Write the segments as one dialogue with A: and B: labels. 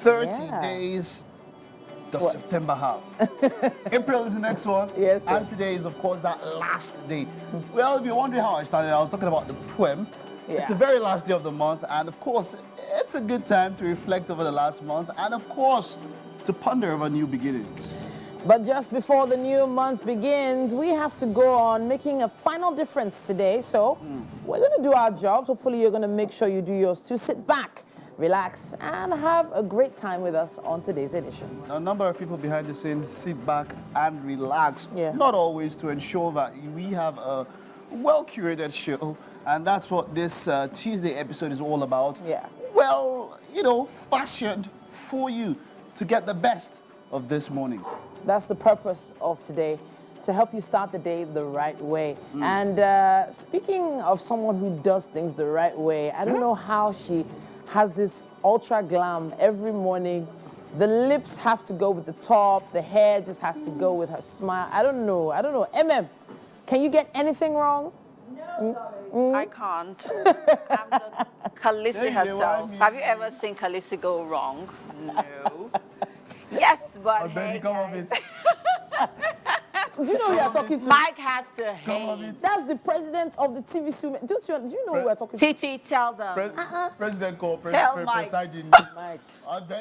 A: 30 days, the September half. April is the next one.
B: Yes, sir.
A: And today is, of course, that last day. Well, if you're wondering how I started, I was talking about the poem. It's the very last day of the month, and of course, it's a good time to reflect over the last month, and of course, to ponder over new beginnings.
B: But just before the new month begins, we have to go on making a final difference today. So we're going to do our jobs. Hopefully, you're going to make sure you do yours too. Sit back, relax, and have a great time with us on today's edition.
A: A number of people behind the scenes sit back and relax, not always to ensure that we have a well-curated show. And that's what this Tuesday episode is all about. Well, you know, fashioned for you to get the best of this morning.
B: That's the purpose of today, to help you start the day the right way. And speaking of someone who does things the right way, I don't know how she has this ultra glam every morning. The lips have to go with the top, the hair just has to go with her smile. I don't know. MM, can you get anything wrong?
C: No, I can't. I'm the Khaleesi herself. Have you ever seen Khaleesi go wrong? No. Yes, but hey, guys.
B: Do you know who you are talking to?
C: Mike has to hate.
B: That's the president of the TVC. Do you know who we are talking to?
C: TT, tell them.
A: President call.
C: Tell Mike.
B: Mike,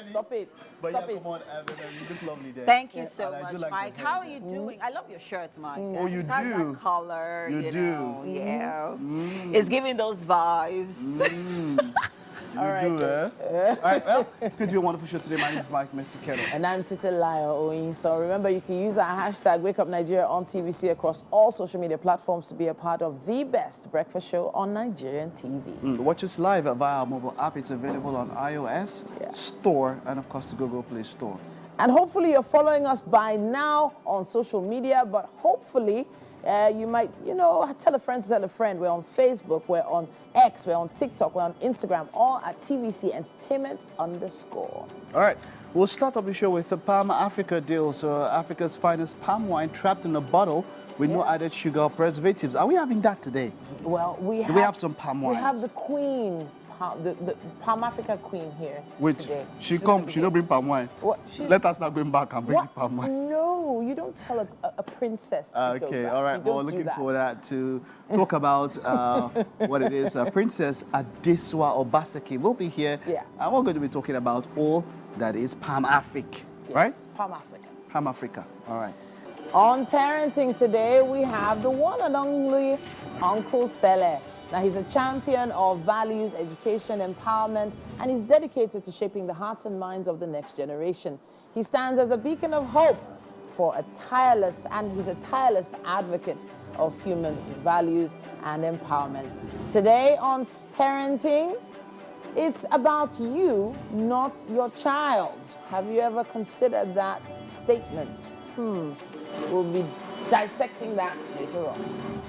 B: stop it.
A: But
B: stop
A: yeah,
B: it.
A: come on, you look lovely there.
C: Thank you so
A: And
C: much,
A: like
C: Mike. How are you doing? I love your shirt, Mike.
A: Oh, you
C: It has
A: do?
C: that color,
A: You do?
C: know. Yeah. It's giving those vibes.
A: All right, All right, well, it's going to be a wonderful show today. My name is Mike Mr. Kettle.
B: And I'm Titilayo Oyin. So remember, you can use our hashtag WakeUpNigeria on TVC across all social media platforms to be a part of the best breakfast show on Nigerian TV.
A: Watch us live via our mobile app. It's available on iOS Store and, of course, the Google Play Store. And
B: hopefully you're following us by now on social media, but hopefully you might, tell a friend to tell a friend. We're on Facebook, we're on X, we're on TikTok, we're on Instagram, all at TVC Entertainment _.
A: All right, we'll start off the show with the Palm Africa deal. So Africa's finest palm wine trapped in a bottle with no added sugar or preservatives. Are we having that today?
B: Well, we have some palm wine. We have the queen, the Palm Africa queen here today.
A: She don't bring palm wine. Let us not go back and bring the palm wine.
B: No, you don't tell a princess to go back.
A: All right. Well, looking for that to talk about what it is. Princess Adesua Obaseki will be here. And we're going to be talking about all that is Palm Africa, right?
B: Palm Africa.
A: Palm Africa. All right.
B: On parenting today, we have the one and only Uncle Sele. Now, he's a champion of values, education, empowerment, and he's dedicated to shaping the hearts and minds of the next generation. He stands as a beacon of hope for he's a tireless advocate of human values and empowerment. Today on parenting, it's about you, not your child. Have you ever considered that statement? We'll be dissecting that later on.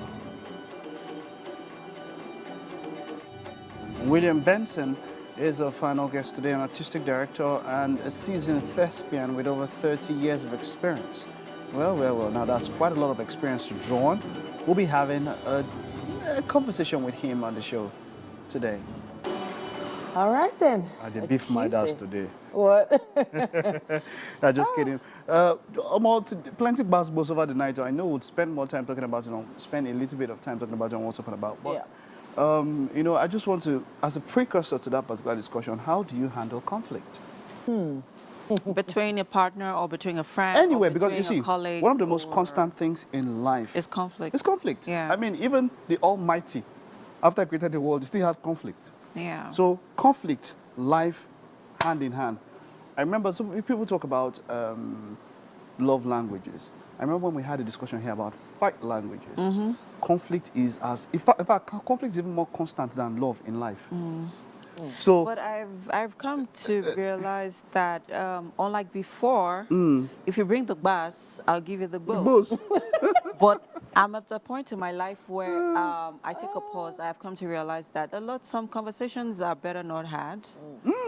A: William Benson is our final guest today, an artistic director and a seasoned thespian with over 30 years of experience. Well. Now that's quite a lot of experience to draw on. We'll be having a conversation with him on the show today.
B: All right then.
A: I did beef my dad today.
B: What?
A: Just kidding. Plenty of basketballs over the night. I know we'll spend more time talking about it, spend a little bit of time talking about it and what's talking about. But I just want to, as a precursor to that particular discussion, how do you handle conflict?
C: Between a partner or between a friend?
A: Anyway, because you see, one of the most constant things in life
C: is conflict.
A: It's conflict.
C: Yeah.
A: I mean, even the Almighty, after he created the world, he still had conflict.
C: Yeah.
A: So conflict, life, hand in hand. I remember people talk about love languages. I remember when we had a discussion here about fight languages. Conflict is in fact, conflict is even more constant than love in life. So,
C: but I've come to realize that unlike before, if you bring the bus, I'll give you the bus. But I'm at the point in my life where I take a pause. I've come to realize that some conversations are better not had.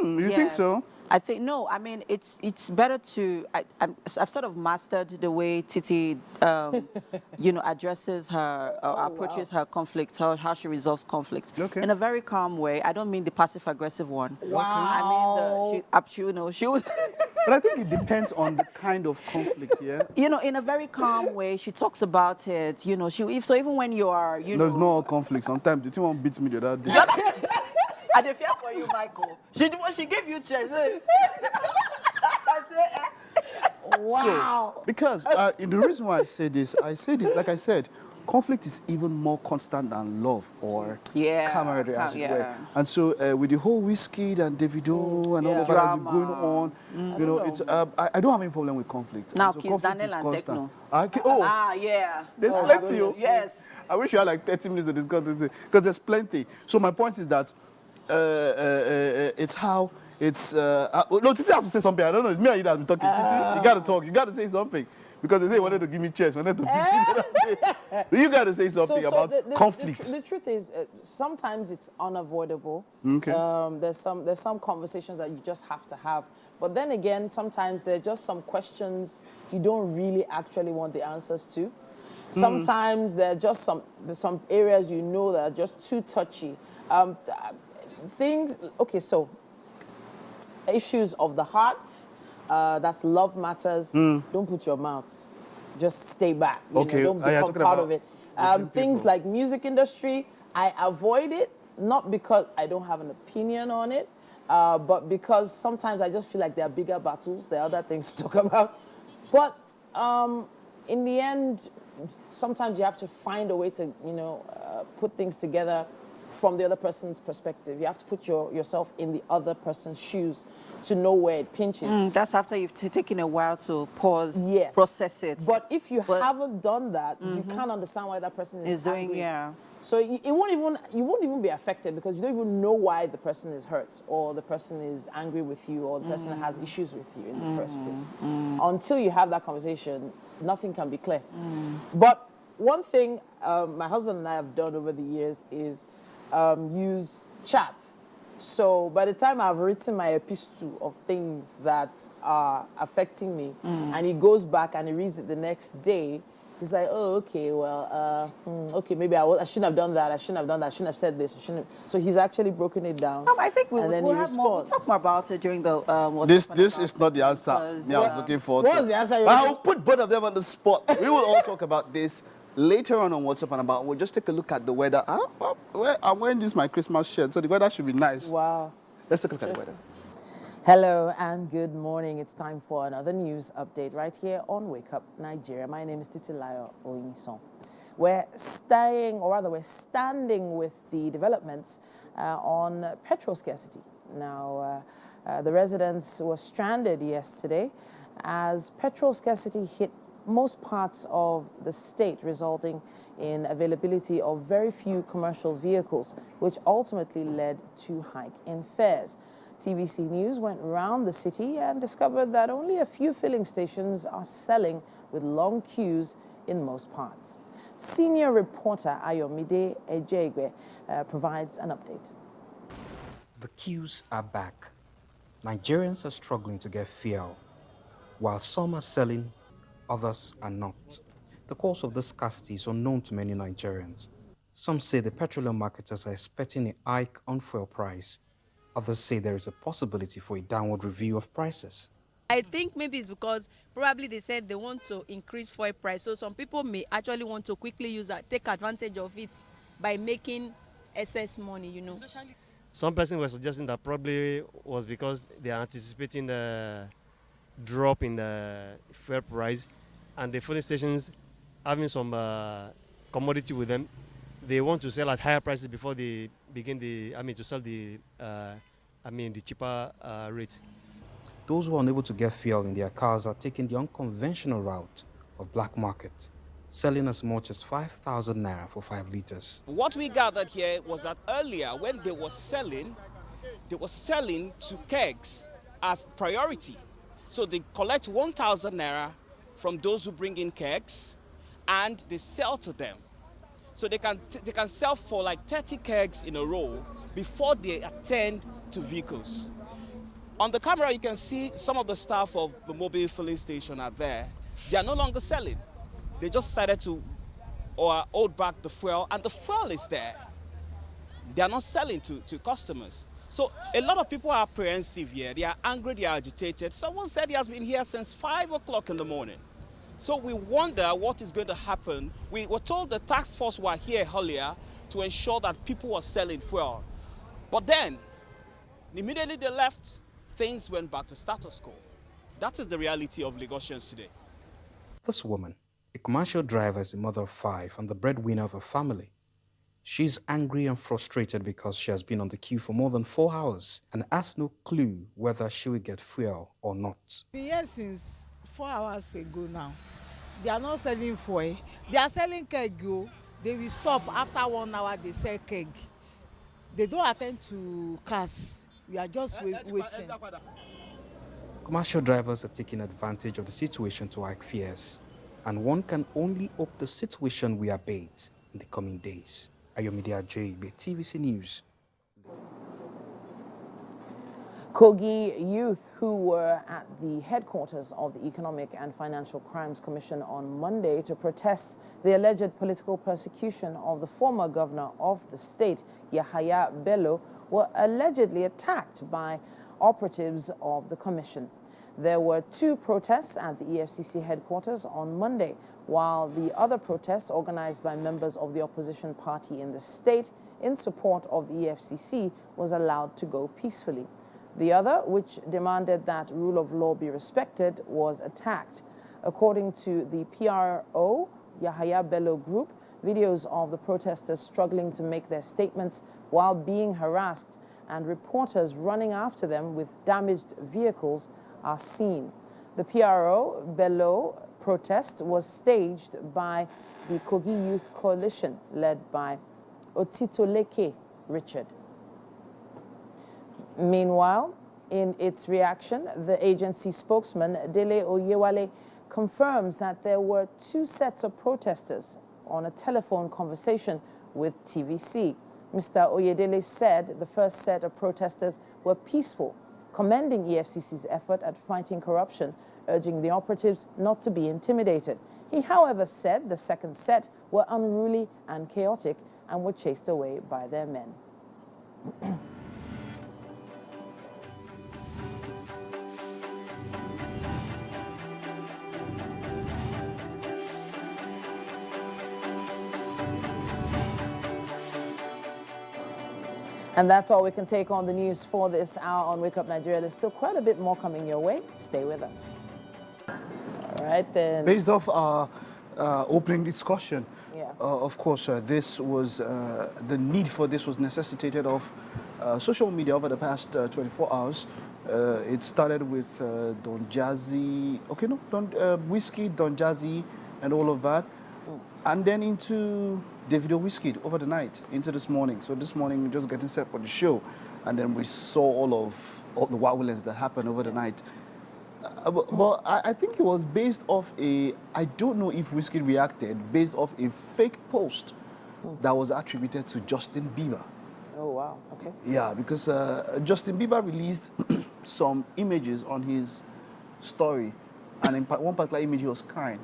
A: You think so?
C: I think no. I mean, it's better to. I've sort of mastered the way Titi, addresses her, approaches her conflict, how she resolves conflict in a very calm way. I don't mean the passive aggressive one.
B: Wow.
C: I mean she would.
A: But I think it depends on the kind of conflict, yeah?
C: In a very calm way, she talks about it. Even when you are,
A: There's no conflict. Sometimes the team won't beat me the other day.
C: I dey fear for you, Michael. She gave you chance.
B: Wow.
A: So, because the reason why I say this, like I said, conflict is even more constant than love or camaraderie, as it were. And so, with the whole Wizkid and Davido and all of that that's been going on, I don't have any problem with conflict.
C: Now,
A: so
C: Kiss Daniel and Techno.
A: There's plenty.
C: Yes.
A: I wish you had like 30 minutes to discuss this because there's plenty. So my point is that it's how it's. No, Titi has to say something. I don't know. It's me or you that have been talking. Titi, you got to talk. You got to say something. Because they say you wanted to give me chairs, wanted to beat me. You got to say something about conflict.
B: The truth is, sometimes it's unavoidable.
A: Okay.
B: There's some conversations that you just have to have. But then again, sometimes there are just some questions you don't really actually want the answers to. Sometimes there are just some areas that are just too touchy. So issues of the heart. That's love matters. Don't put your mouth. Just stay back. Don't become part of it. Things like music industry, I avoid it, not because I don't have an opinion on it, but because sometimes I just feel like there are bigger battles, there are other things to talk about. But in the end, sometimes you have to find a way to, put things together from the other person's perspective. You have to put yourself in the other person's shoes to know where it pinches.
C: That's after you've taken a while to pause, process it.
B: But if you haven't done that, you can't understand why that person is angry.
C: doing,
B: So you won't even be affected because you don't even know why the person is hurt or the person is angry with you or the person has issues with you in the first place. Until you have that conversation, nothing can be clear. But one thing my husband and I have done over the years is use chat. So by the time I've written my epistle of things that are affecting me, and he goes back and he reads it the next day, he's like, oh, okay, well, okay, maybe I shouldn't have done that. I shouldn't have said this. So he's actually broken it down.
C: I think we'll talk more about it during the.
A: This is not the answer. I was looking for.
B: What was the answer?
A: I'll put both of them on the spot. We will all talk about this later on WhatsApp and about. We'll just take a look at the weather. I'm wearing my Christmas shirt, so the weather should be nice.
B: Wow.
A: Let's take a look at the weather.
B: Hello and good morning. It's time for another news update right here on Wake Up Nigeria. My name is Titilayo Oyinson. We're standing with the developments on petrol scarcity. Now, the residents were stranded yesterday as petrol scarcity hit most parts of the state, resulting in availability of very few commercial vehicles, which ultimately led to hike in fares. TVC News went around the city and discovered that only a few filling stations are selling with long queues in most parts. Senior reporter Ayomide Ejegwe provides an update.
D: The queues are back. Nigerians are struggling to get fuel. While some are selling, others are not. The cause of this scarcity is unknown to many Nigerians. Some say the petroleum marketers are expecting a hike on fuel price. Others say there is a possibility for a downward review of prices.
E: I think maybe it's because probably they said they want to increase fuel price. So some people may actually want to quickly take advantage of it by making excess money,
F: Some person was suggesting that probably was because they are anticipating the drop in the fuel price, and the filling stations having some commodity with them, they want to sell at higher prices before they begin to sell the cheaper rates.
D: Those who are unable to get fuel in their cars are taking the unconventional route of black market, selling as much as 5,000 naira for 5 liters.
G: What we gathered here was that earlier when they were selling to kegs as priority. So they collect 1,000 naira from those who bring in kegs and they sell to them. So they can sell for like 30 kegs in a row before they attend to vehicles. On the camera, you can see some of the staff of the mobile filling station are there. They are no longer selling. They just decided to hold back the fuel, and the fuel is there. They are not selling to customers. So a lot of people are apprehensive here. They are angry, they are agitated. Someone said he has been here since 5 o'clock in the morning. So we wonder what is going to happen. We were told the task force were here earlier to ensure that people were selling fuel. But then, immediately they left, things went back to status quo. That is the reality of Lagosians today.
D: This woman, a commercial driver, is a mother of 5 and the breadwinner of a family. She's angry and frustrated because she has been on the queue for more than 4 hours and has no clue whether she will get fuel or not.
H: Been here since 4 hours ago now. They are not selling fuel. They are selling keg. They will stop after 1 hour. They sell keg. They don't attend to cars. We are just waiting.
D: Commercial drivers are taking advantage of the situation to hike fares, and one can only hope the situation will abate in the coming days. Ayomide Ajaybe, TVC News.
B: Kogi youth who were at the headquarters of the Economic and Financial Crimes Commission on Monday to protest the alleged political persecution of the former governor of the state, Yahaya Bello, were allegedly attacked by operatives of the commission. There were 2 protests at the EFCC headquarters on Monday, while the other protests organized by members of the opposition party in the state in support of the EFCC was allowed to go peacefully. The other, which demanded that rule of law be respected, was attacked. According to the PRO, Yahaya Bello Group, videos of the protesters struggling to make their statements while being harassed and reporters running after them with damaged vehicles are seen. The PRO Bello protest was staged by the Kogi Youth Coalition, led by Otitoleke Richard. Meanwhile, in its reaction, the agency spokesman, Dele Oyewale, confirms that there were 2 sets of protesters on a telephone conversation with TVC. Mr. Oyedele said the first set of protesters were peaceful, commending EFCC's effort at fighting corruption, urging the operatives not to be intimidated. He, however, said the second set were unruly and chaotic and were chased away by their men. And that's all we can take on the news for this hour on Wake Up Nigeria. There's still quite a bit more coming your way. Stay with us. All right, then.
A: Based off our opening discussion,
B: Yeah.
A: Of course, this was, the need for this was necessitated of social media over the past 24 hours. It started with Don Jazzy, Whiskey, Don Jazzy, and all of that. And then into Davido Whiskey over the night, into this morning. So this morning, we're just getting set for the show. And then we saw all the violence that happened over the night. But I think it was based off I don't know if Whiskey reacted, based off a fake post that was attributed to Justin Bieber.
B: Oh, wow. Okay.
A: Yeah, because Justin Bieber released some images on his story. And in one particular image, he was crying.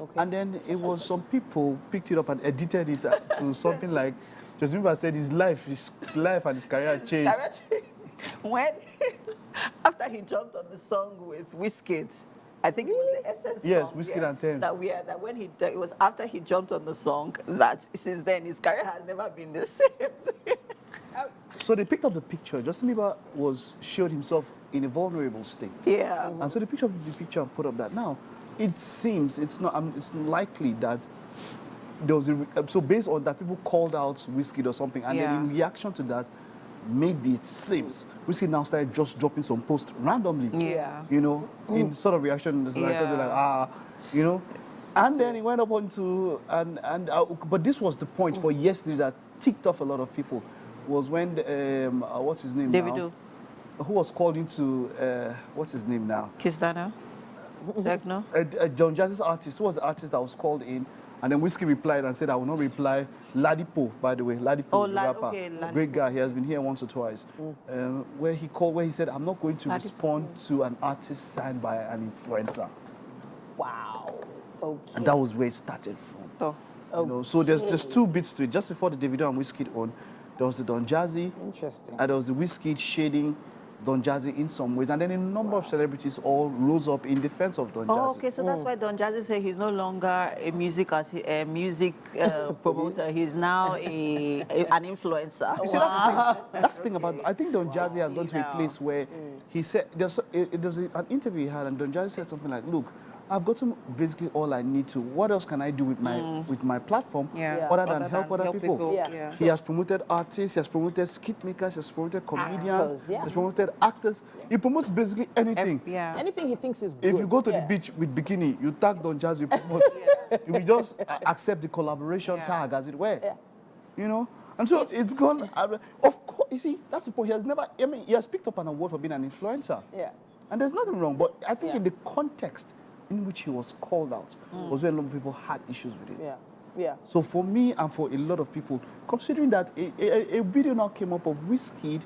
B: Okay.
A: And then it was some people picked it up and edited it to something like, Justin Bieber said his life and his career changed.
I: When, after he jumped on the song with Wizkid, I think it was the Essence song.
A: Yes, Wizkid and Thames.
I: That when it was after he jumped on the song, that since then his career has never been the same.
A: So they picked up the picture. Justin Bieber showed himself in a vulnerable state.
I: Yeah.
A: And so they picked up the picture and put up that. Now, it seems it's likely that there was so based on that, people called out Wizkid or something, and then in reaction to that, maybe it seems Wizkid now started just dropping some posts randomly.
I: Yeah.
A: You know, in sort of reaction, it's like, you know. And then it went up onto, but this was the point for yesterday that ticked off a lot of people, was when, what's his name
I: Davido.
A: Who was called into, what's his name now?
I: Kiss Dana? Zegno?
A: John Jazzy's artist, who was the artist that was called in, And then Whiskey replied and said, I will not reply. Ladipo, by the way, Ladipo, the rapper,
C: okay, Ladipo.
A: great guy. He has been here once or twice. Where he said, I'm not going to respond to an artist signed by an influencer.
B: Wow. Okay.
A: And that was where it started from.
C: Oh.
A: You know, so there's two bits to it. Just before the Davido and Wizkid on, there was the Don Jazzy.
B: Interesting.
A: And there was the Wizkid shading Don Jazzy in some ways. And then a number of celebrities all rose up in defense of Don Jazzy.
I: Oh, okay, so that's why Don Jazzy said he's no longer a music promoter. He's now an influencer.
A: You see, that's the thing about, I think Don Jazzy has gone to a place where he said, there's an interview he had, and Don Jazzy said something like, look, I've gotten basically all I need to. What else can I do with my platform other than help other people?
B: Yeah.
A: He has promoted artists, he has promoted skit makers, he has promoted comedians,
B: Actors,
A: he has promoted actors. He promotes basically anything.
B: Anything he thinks is good.
A: If you go to the beach with bikini, you tag Don Jazzy, you promote. You will just accept the collaboration tag, as it were. You know? And so it's gone. Of course, you see, that's the point. He has picked up an award for being an influencer.
B: Yeah.
A: And there's nothing wrong. But I think in the context in which he was called out was where a lot of people had issues with it.
B: Yeah. Yeah.
A: So for me and for a lot of people, considering that a video now came up of Wizkid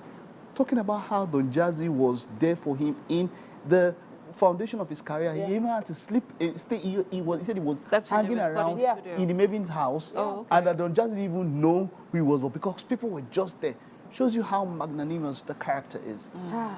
A: talking about how Don Jazzy was there for him in the foundation of his career. He even had to sleep, he said he was hanging around in the Maven's house, and that Don Jazzy didn't even know who he was, but because people were just there. Shows you how magnanimous the character is.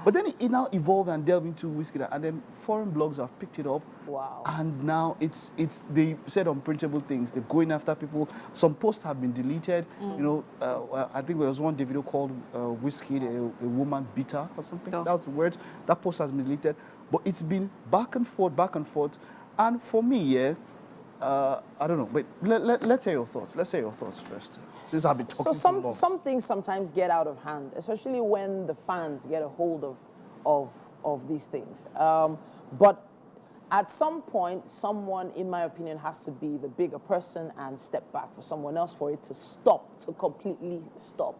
A: But then it now evolved and delved into Wizkid, and then foreign blogs have picked it up.
B: Wow.
A: And now they said unprintable things. They're going after people. Some posts have been deleted. You know, I think there was one video called Wizkid, a woman beater or something. That was the word. That post has been deleted. But it's been back and forth, back and forth. And for me, I don't know, but let's hear your thoughts. Let's hear your thoughts first. Since I've been talking
B: so
A: too long.
B: some things sometimes get out of hand, especially when the fans get a hold of these things. But at some point, someone, in my opinion, has to be the bigger person and step back for someone else for it to stop, to completely stop.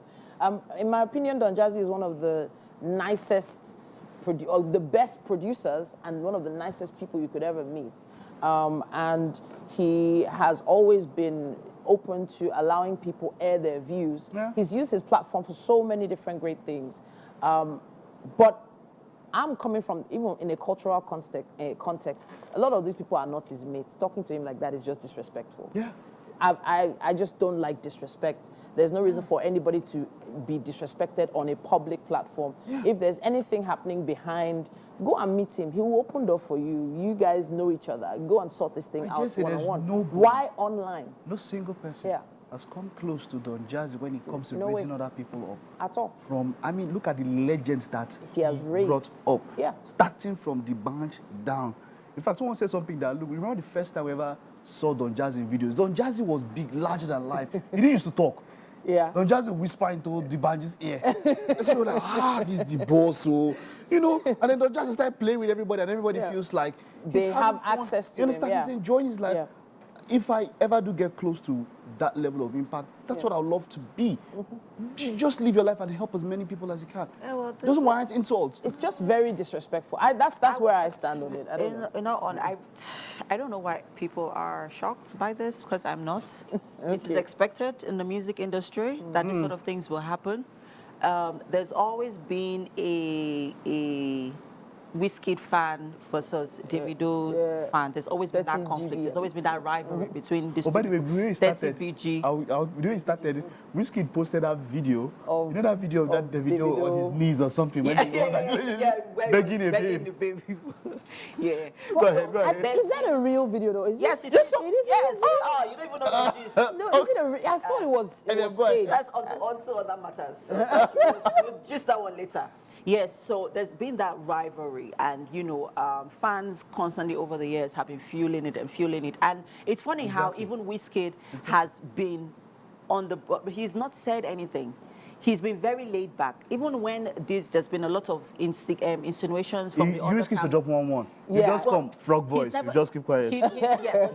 B: In my opinion, Don Jazzy is one of the nicest, the best producers and one of the nicest people you could ever meet. And he has always been open to allowing people air their views. Yeah. He's used his platform for so many different great things. But I'm coming from, even in a cultural context, a lot of these people are not his mates. Talking to him like that is just disrespectful.
A: Yeah.
B: I just don't like disrespect. There's no reason for anybody to be disrespected on a public platform. Yeah. If there's anything happening behind, go and meet him. He will open door for you. You guys know each other. Go and sort this thing out one-on-one. Why online?
A: No single person has come close to Don Jazzy when it comes to raising other people up.
B: At all.
A: Look at the legends that
B: he has
A: brought up.
B: Yeah.
A: Starting from the bunch down. In fact, someone said something that, look, remember the first time we ever saw Don Jazzy in videos? Don Jazzy was big, larger than life. He didn't used to talk.
B: Yeah.
A: Don Jazzy whisper into the band's ear. So we were like, this is the boss, so, you know. And then Don Jazzy started playing with everybody, and everybody feels like
B: they have access to him.
A: You understand? He's enjoying his life. Yeah. If I ever do get close to that level of impact, that's what I would love to be. Just live your life and help as many people as you can. Yeah, well, doesn't warrant insults.
B: It's just very disrespectful. That's where I stand on it.
C: I don't know why people are shocked by this, because I'm not. It is expected in the music industry that these sort of things will happen. There's always been a Wizkid fan versus Davido's fan. There's always been that conflict. There's always been that rivalry between these two.
A: By the way, when it started, Wizkid posted that video. You know that video of that Davido on his knees or something? When he was begging a baby.
C: Yeah.
A: Go ahead.
B: Is that a real video though?
I: Yes, it is. Yes. Oh, you don't even know what it is.
B: No, is it I thought it was staged.
I: That's onto other matters. We'll just that one later.
C: Yes, so there's been that rivalry, and fans constantly over the years have been fueling it. And it's funny how even Wizkid has been he's not said anything. He's been very laid back. Even when there's been a lot of insinuations from the other
A: Wizkid used to drop 1-1. You just come frog voice. You just keep quiet.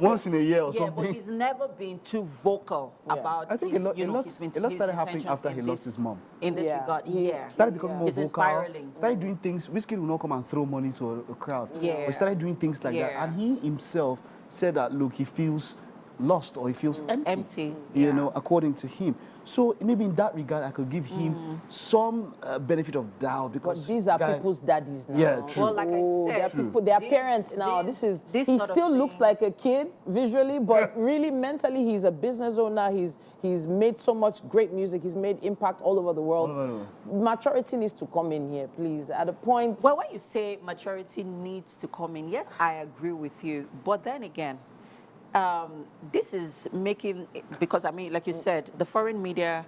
A: Once in a year or something.
C: But he's never been too vocal about.
A: I think a lot started happening after he lost his mom.
C: In this regard,
A: started becoming more vocal.
C: Inspiraling.
A: Started doing things. Wizkid will not come and throw money to a crowd.
C: Yeah.
A: But started doing things like that, and he himself said that, look, he feels lost or he feels empty. You know, according to him. So maybe in that regard, I could give him some benefit of doubt because
B: but these are people's daddies now.
A: Yeah, true.
C: Well, like I said,
B: they are people, they are parents now. He still looks like a kid visually, but really mentally, he's a business owner. He's made so much great music. He's made impact all over the world. Maturity needs to come in here, please. At a point.
C: Well, when you say maturity needs to come in, yes, I agree with you. But then again, this is making, because I mean, like you said, the foreign media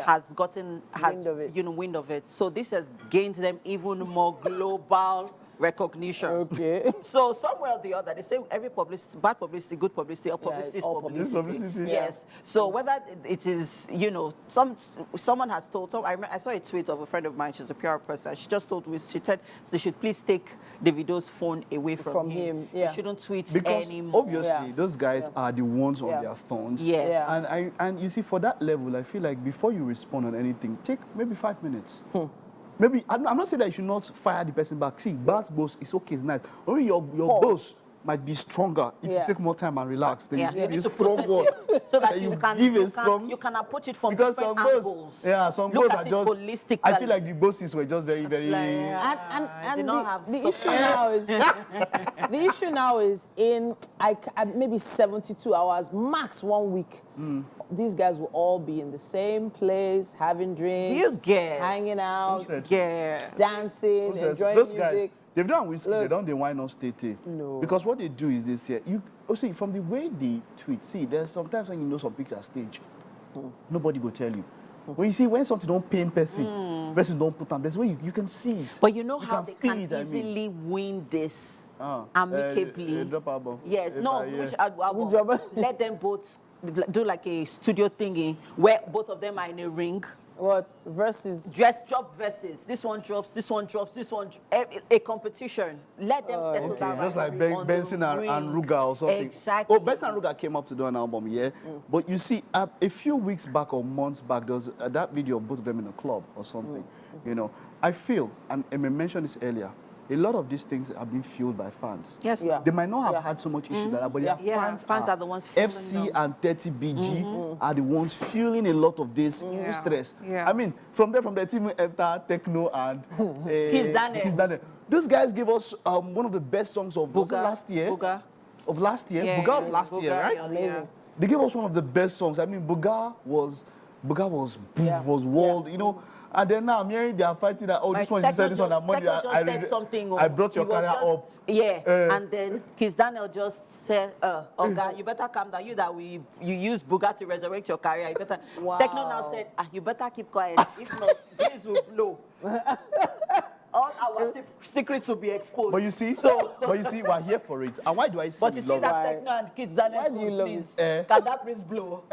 C: has wind of it. So this has gained them even more global recognition.
B: Okay.
C: So somewhere or the other, they say every publicity, bad publicity, good publicity, or publicity is publicity. Yes. So whether it is, you know, someone has told, I saw a tweet of a friend of mine, she's a PR person, she just told me, she said they should please take Davido's phone away from him.
B: Yeah.
C: He shouldn't tweet
A: because
C: anymore.
A: obviously those guys are the ones on their phones.
C: Yes.
A: Yeah. And you see, for that level, I feel like before you respond on anything, take maybe 5 minutes. Maybe, I'm not saying that you should not fire the person back. See, Bass boss is okay, it's nice. Only your boss might be stronger if you take more time and relax. Then you give a strong word.
C: So that you can approach it from different angles.
A: Some boss are just holistically. I feel like the bosses were just very, very.
B: And the issue now is the issue now is in maybe 72 hours, max 1 week. These guys will all be in the same place, having drinks, hanging out, dancing, enjoying
A: those
B: music.
A: Guys, they've done whiskey, they don't wine on state.
B: No.
A: Because what they do is this here. See, from the way they tweet, see, there's sometimes when you know some pictures stage, nobody will tell you. When you see when something don't paint person, person don't put on, there's where you can see it.
C: But you know how they can easily win this amicably.
A: Drop album.
C: Yes, which album? Let them both do like a studio thingy where both of them are in a ring.
B: What? Verses?
C: Drop verses. This one drops, this one drops, this one... A competition. Let them settle down.
A: Just like Benson and Ruga or something.
C: Exactly.
A: Oh, Benson and Ruga came up to do an album, But you see, a few weeks back or months back, there was that video of both of them in a club or something. You know, I feel, and Emma mentioned this earlier, a lot of these things are being fueled by fans.
C: Yes.
A: They might not have had so much issue like that, but their
C: fans are the ones fueling
A: FC
C: them.
A: and 30BG are the ones fueling a lot of this stress. I mean, from the team enter Techno and
C: Kiss Daniel.
A: Those guys gave us one of the best songs of last year.
C: Buga.
A: Of last year.
C: Yeah,
A: Buga's last year, right?
B: Amazing.
A: They gave us one of the best songs. I mean, Buga was world, you know. And then now I'm hearing they are fighting that, this one, you said this one, that money. I brought your career up.
C: Yeah, and then Kiss Daniel just said, you better calm down. You use Buga to resurrect your career. You better.
B: Wow.
C: Techno now said, you better keep quiet. If not, this will blow. All our secrets will be exposed.
A: But you see, we're here for it. And why do I say
C: but you see that Techno and Kiss Daniel,
B: why do you love
C: please, can that please blow?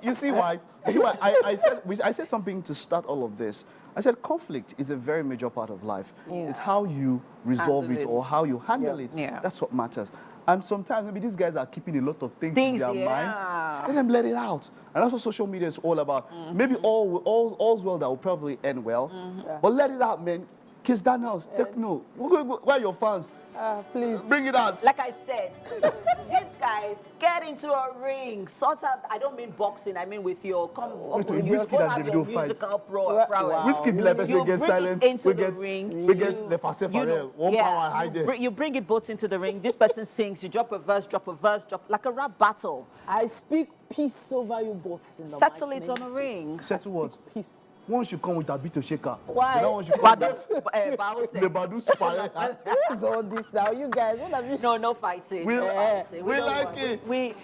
A: You see why? I said something to start all of this. I said conflict is a very major part of life. It's how you resolve it or how you handle it. That's what matters. And sometimes maybe these guys are keeping a lot of things in their mind. Let them let it out. And that's what social media is all about. Maybe all's well that will probably end well. But let it out, man. Kiss Daniels, Techno. Where are your fans?
B: Please.
A: Bring it out.
C: Like I said, these guys get into a ring. Sort out, I don't mean boxing, I mean with your
A: Whiskey and Davido fight.
C: Prowess.
A: Whiskey be like person against silence. We get the one power hide there.
C: You bring it both into the ring. This person sings, you drop a verse, like a rap battle.
B: I speak peace over you both.
C: Settle it on a ring.
A: Settle what?
B: Peace.
A: Once you come with a bit of shaker.
B: Why?
A: The Badu Super.
B: What is all this now? You guys, what have you
C: No fighting.
A: We like it.
C: We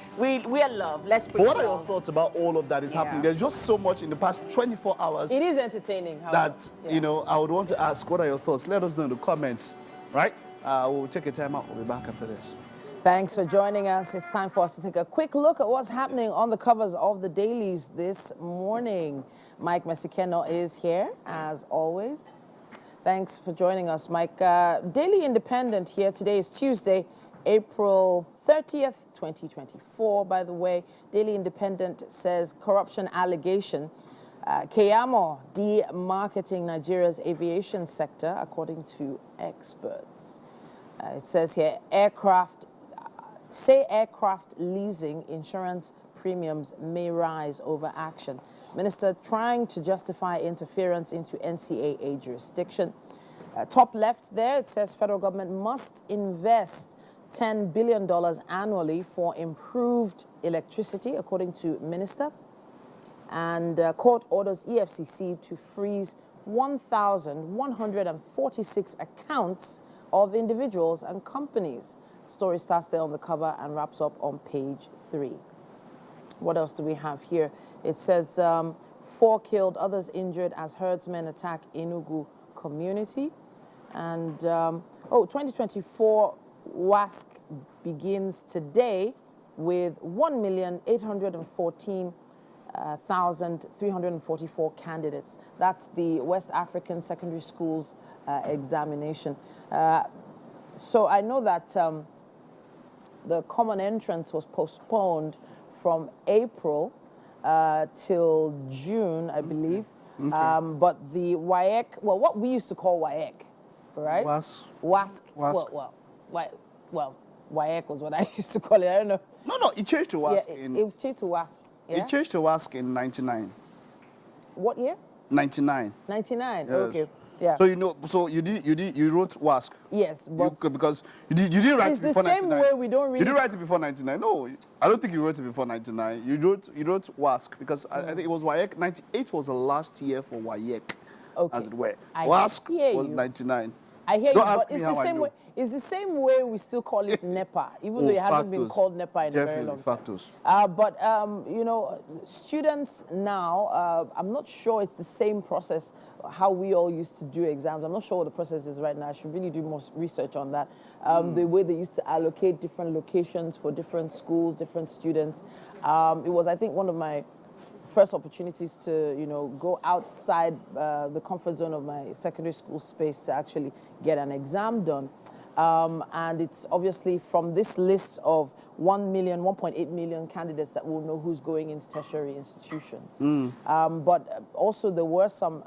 C: are love. Let's bring
A: But what are your thoughts about all of that is happening? There's just so much in the past 24 hours.
B: It is entertaining.
A: That, I would want to ask, what are your thoughts? Let us know in the comments, right? We'll take a time out. We'll be back after this.
B: Thanks for joining us. It's time for us to take a quick look at what's happening on the covers of the dailies this morning. Mike Mesikeno is here, as always. Thanks for joining us, Mike. Daily Independent here. Today is Tuesday, April 30th, 2024, by the way. Daily Independent says corruption allegation. Keyamo demarketing Nigeria's aviation sector, according to experts. It says here, aircraft leasing insurance premiums may rise over action. Minister trying to justify interference into NCAA jurisdiction. Top left there, it says federal government must invest $10 billion annually for improved electricity, according to minister. And court orders EFCC to freeze 1,146 accounts of individuals and companies. Story starts there on the cover and wraps up on page 3. What else do we have here? It says 4 killed, others injured as herdsmen attack Enugu community. And 2024 WASC begins today with 1,814,344 candidates. That's the West African Secondary Schools examination. So I know that the common entrance was postponed from April till June, I believe. Okay. But the WAEC, well, what we used to call WAEC, right? WASC. Well, WAEC was what I used to call it. I don't know.
A: No, it changed to WASC.
B: Yeah, it changed to WASC. Yeah?
A: It changed to WASC in 99.
B: What year?
A: 99.
B: 99.
A: Yes.
B: Okay. Yeah.
A: So you wrote WASC.
B: Yes, but
A: because you didn't write it before 99. It's the same way
B: we don't read.
A: You didn't write it before 99. No, I don't think you wrote it before 99. You wrote WASC because I think it was WAEC. 98 was the last year for WAEC, as it were. WASC was 99.
B: I hear you, but it's the same way. It's the same way we still call it NEPA, even though it hasn't been called NEPA in a very long time. But you know, students now, I'm not sure it's the same process how we all used to do exams. I'm not sure what the process is right now. I should really do more research on that. The way they used to allocate different locations for different schools, different students. It was, I think, one of my first opportunities to, you know, go outside the comfort zone of my secondary school space to actually get an exam done. And it's obviously from this list of 1.8 million candidates that will know who's going into tertiary institutions. But also there were some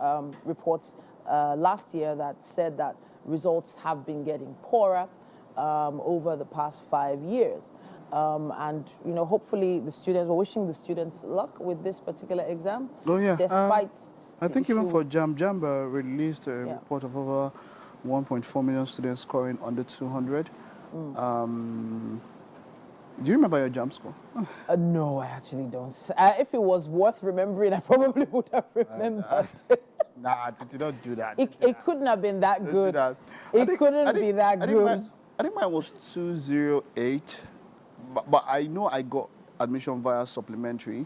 B: reports last year that said that results have been getting poorer over the past 5 years. And, you know, hopefully we're wishing the students luck with this particular exam.
A: Oh, yeah.
B: Despite
A: I think even for JAMB released a report of over 1.4 million students scoring under 200. Do you remember your JAMB score?
B: No, I actually don't. If it was worth remembering, I probably would have remembered.
A: Nah, they don't do that.
B: It couldn't have been that good. It couldn't be that good.
A: I think mine was 208. But I know I got admission via supplementary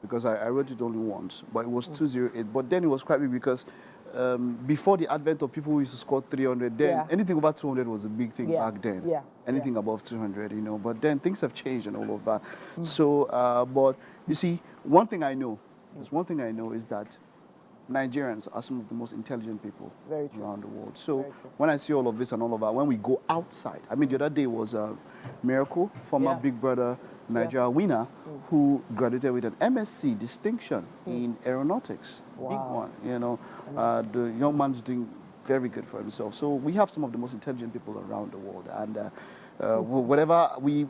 A: because I wrote it only once, but it was 208. But then it was quite big because before the advent of people who used to score 300, then anything over 200 was a big thing back then. Anything above 200, you know. But then things have changed and all of that. So, but you see, one thing I know is that Nigerians are some of the most intelligent people around the world. So when I see all of this and all of that, when we go outside, I mean, the other day was Miracle, former Big Brother Nigeria winner, who graduated with an MSc distinction in aeronautics. Wow. Big one, you know. The young man's doing very good for himself. So we have some of the most intelligent people around the world. And whatever, we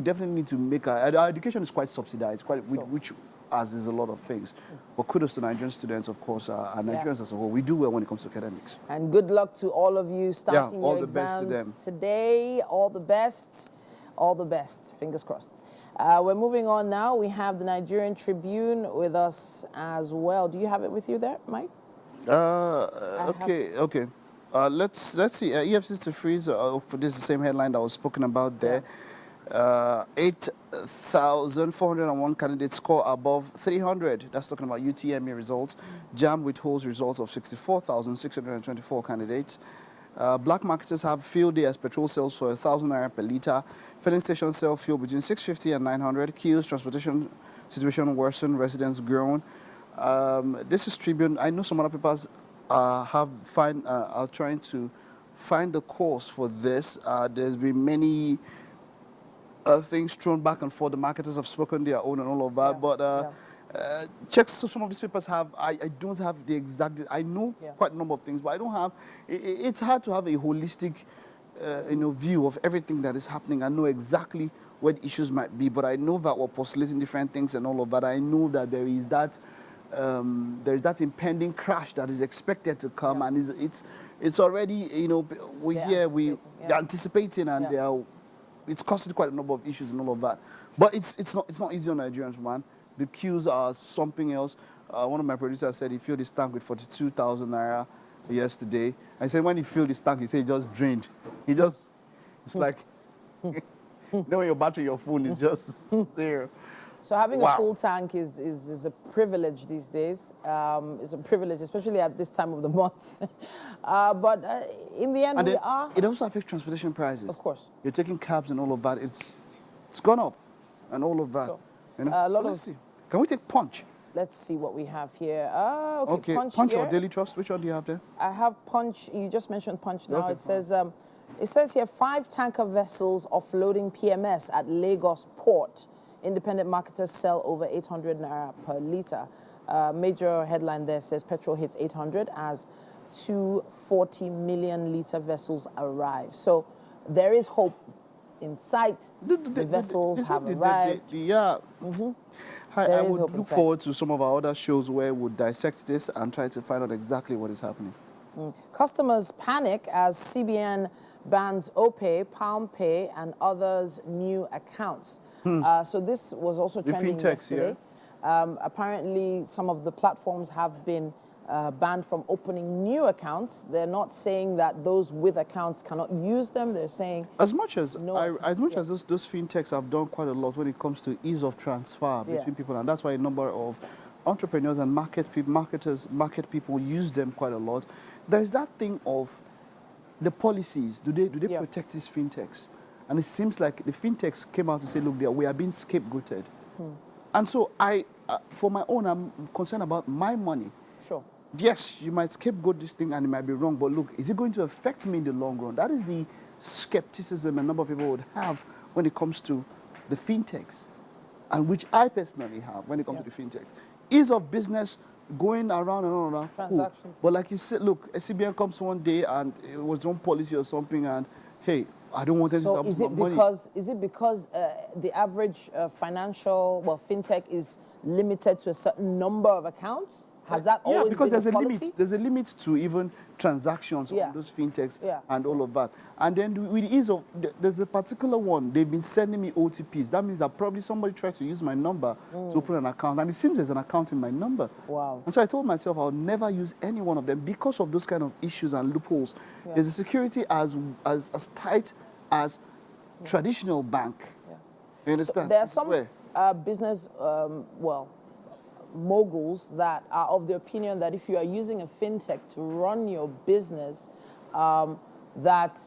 A: definitely need to make our education is quite subsidized, which as is a lot of things. But kudos to Nigerian students, of course, and Nigerians as a whole. We do well when it comes to academics.
B: And good luck to all of you starting your exams
A: best to them.
B: Today. All the best. All the best. Fingers crossed. We're moving on now. We have the Nigerian Tribune with us as well. Do you have it with you there, Mike?
A: Okay. Let's see. EFCC to freeze. For this is the same headline that was spoken about there. 8,401 candidates score above 300. That's talking about UTME results. JAMB withholds results of 64,624 candidates. Black marketers have field day as petrol sells for 1,000 naira per litre. Filling stations sell fuel between 650 and 900. Queues, transportation situation worsened, residents groan. This is Tribune. I know some other papers are trying to find the cause for this. There's been many things thrown back and forth. The marketers have spoken their own and all of that. Checks some of these papers have, I don't have the exact, I know quite a number of things, but I don't have, it's hard to have a holistic view of everything that is happening. I know exactly where the issues might be, but I know that we're postulating different things and all of that. I know that there is that impending crash that is expected to come, and it's already, they're anticipating, and it's causing quite a number of issues and all of that. But it's not easy on Nigerians, man. The queues are something else. One of my producers said he filled his tank with 42,000 naira yesterday. I said when he filled his tank, he said he just drained. It's like, when your battery, your phone is just zero.
B: So having a full tank is a privilege these days. It's a privilege, especially at this time of the month. But in the end,
A: it also affects transportation prices.
B: Of course.
A: You're taking cabs and all of that. It's gone up and all of that.
B: So,
A: let's see. Can we take Punch?
B: Let's see what we have here. Okay,
A: Punch or Daily Trust? Which one do you have there?
B: I have Punch. You just mentioned Punch now. Okay, it says here 5 tanker vessels offloading PMS at Lagos port. Independent marketers sell over 800 naira per litre. Major headline there says petrol hits 800 as 240 million litre vessels arrive. So there is hope in sight. The vessels have arrived.
A: I would look forward to some of our other shows where we'll dissect this and try to find out exactly what is happening.
B: Customers panic as CBN bans OPay, PalmPay, and others' new accounts. So this was also trending yesterday. Apparently, some of the platforms have been banned from opening new accounts. They're not saying that those with accounts cannot use them. They're saying
A: as much as those fintechs have done quite a lot when it comes to ease of transfer between people, and that's why a number of entrepreneurs and market people use them quite a lot. There's that thing of the policies. Do they protect these fintechs? And it seems like the fintechs came out to say, look, we are being scapegoated. And so for my own, I'm concerned about my money.
B: Sure.
A: Yes, you might scapegoat this thing and it might be wrong, but look, is it going to affect me in the long run? That is the skepticism a number of people would have when it comes to the fintechs, and which I personally have when it comes to the fintechs. Ease of business, going around and on and on.
B: Transactions.
A: But like you said, look, a CBN comes one day and it was on policy or something, and hey, I don't want anything to happen to my money.
B: Is it because the average fintech is limited to a certain number of accounts? Has that always
A: because
B: been
A: there's
B: the policy?
A: There's a limit to even transactions on those fintechs and all of that. And then with the ease of, there's a particular one, they've been sending me OTPs. That means that probably somebody tried to use my number to open an account, and it seems there's an account in my number.
B: Wow.
A: And so I told myself I'll never use any one of them because of those kind of issues and loopholes. There's a security as tight as traditional bank. You understand?
B: So there are some business, moguls that are of the opinion that if you are using a fintech to run your business, that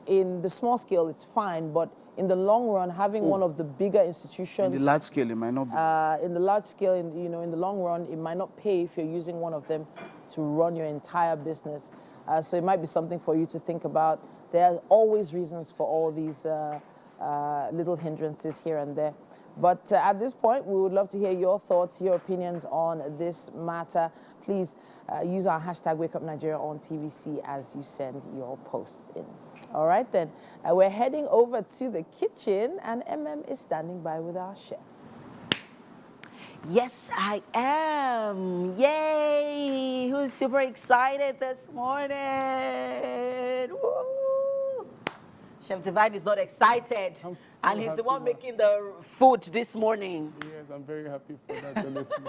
B: in the small scale it's fine, but in the long run, having one of the bigger institutions...
A: In the large scale, it might not be.
B: In the large scale, in the long run, it might not pay if you're using one of them to run your entire business. So it might be something for you to think about. There are always reasons for all these little hindrances here and there. But at this point, we would love to hear your thoughts, your opinions on this matter. Please use our hashtag WakeUpNigeria on TVC as you send your posts in. All right, then. We're heading over to the kitchen, and MM is standing by with our chef.
C: Yes, I am. Yay! Who's super excited this morning? Woo! Chef Divine is not excited, and he's the one making the food this morning.
J: Yes, I'm very happy for that, honestly.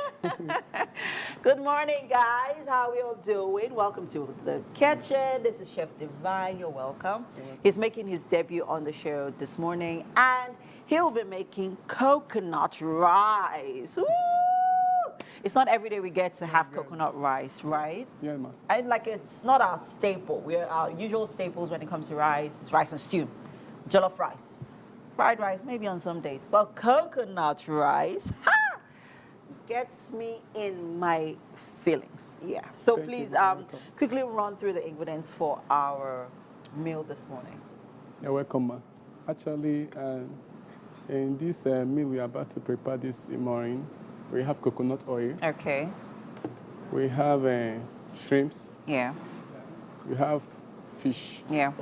C: Good morning, guys. How are we all doing? Welcome to the kitchen. This is Chef Divine. You're welcome. He's making his debut on the show this morning, and he'll be making coconut rice. Woo! It's not every day we get to have coconut rice, right?
J: Yeah, man.
C: And it's not our staple. Our usual staples when it comes to rice is rice and stew, jollof rice, fried rice, maybe on some days. But coconut rice, gets me in my feelings. Yeah. So please quickly run through the ingredients for our meal this morning.
J: You're welcome, man. Actually, in this meal we are about to prepare this morning, we have coconut oil.
C: Okay.
J: We have shrimps.
C: Yeah.
J: We have fish.
C: Yeah.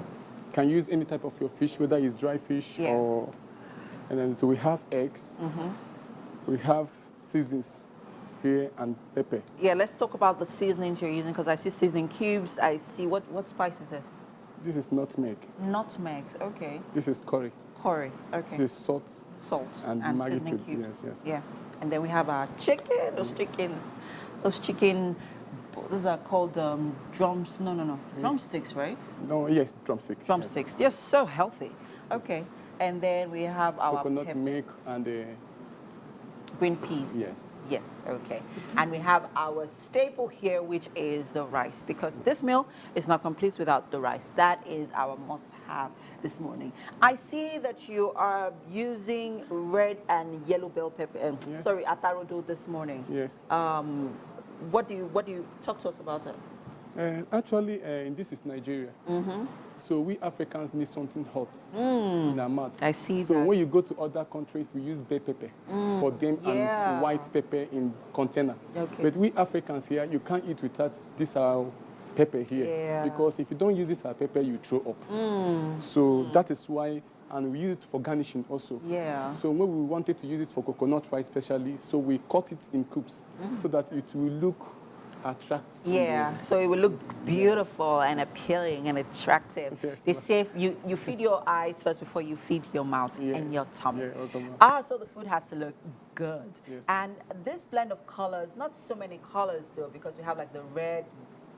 J: can use any type of your fish, whether it's dry fish or... And then so we have eggs. We have seasons here and pepper.
C: Yeah, let's talk about the seasonings you're using, because I see seasoning cubes. I see, what spice is this?
J: This is nutmeg.
C: Nutmegs, okay.
J: This is curry.
C: Curry, okay.
J: This is salt.
C: Salt
J: and Maggi
C: seasoning
J: cube.
C: cubes.
J: Yes.
C: Yeah, and then we have our chicken. Those chicken, those are called drums. No. Drumsticks, right?
J: No, yes, drumsticks.
C: Drumsticks. Yes. They're so healthy. Okay, and then we have our
J: coconut milk and
C: green peas.
J: Yes.
C: Yes, okay. And we have our staple here, which is the rice, because this meal is not complete without the rice. That is our must-have this morning. I see that you are using red and yellow bell pepper, sorry, atarodo this morning.
J: Yes.
C: What do you talk to us about it?
J: Actually, this is Nigeria. So we Africans need something hot in our mouth.
C: I see
J: so
C: that.
J: when you go to other countries, we use bell pepper for them and white pepper in container.
C: Okay.
J: But we Africans here, you can't eat without this our pepper here. Because if you don't use this our pepper, you throw up. So that is why, and we use it for garnishing also.
C: Yeah.
J: So when we wanted to use it for coconut rice especially, so we cut it in cubes so that it will look attractive.
C: Yeah, so it will look beautiful and appealing and attractive.
J: Yes,
C: They say you feed your eyes first before you feed your mouth and your tummy.
J: Yeah,
C: so the food has to look good.
J: Yes.
C: And this blend of colors, not so many colors though, because we have like the red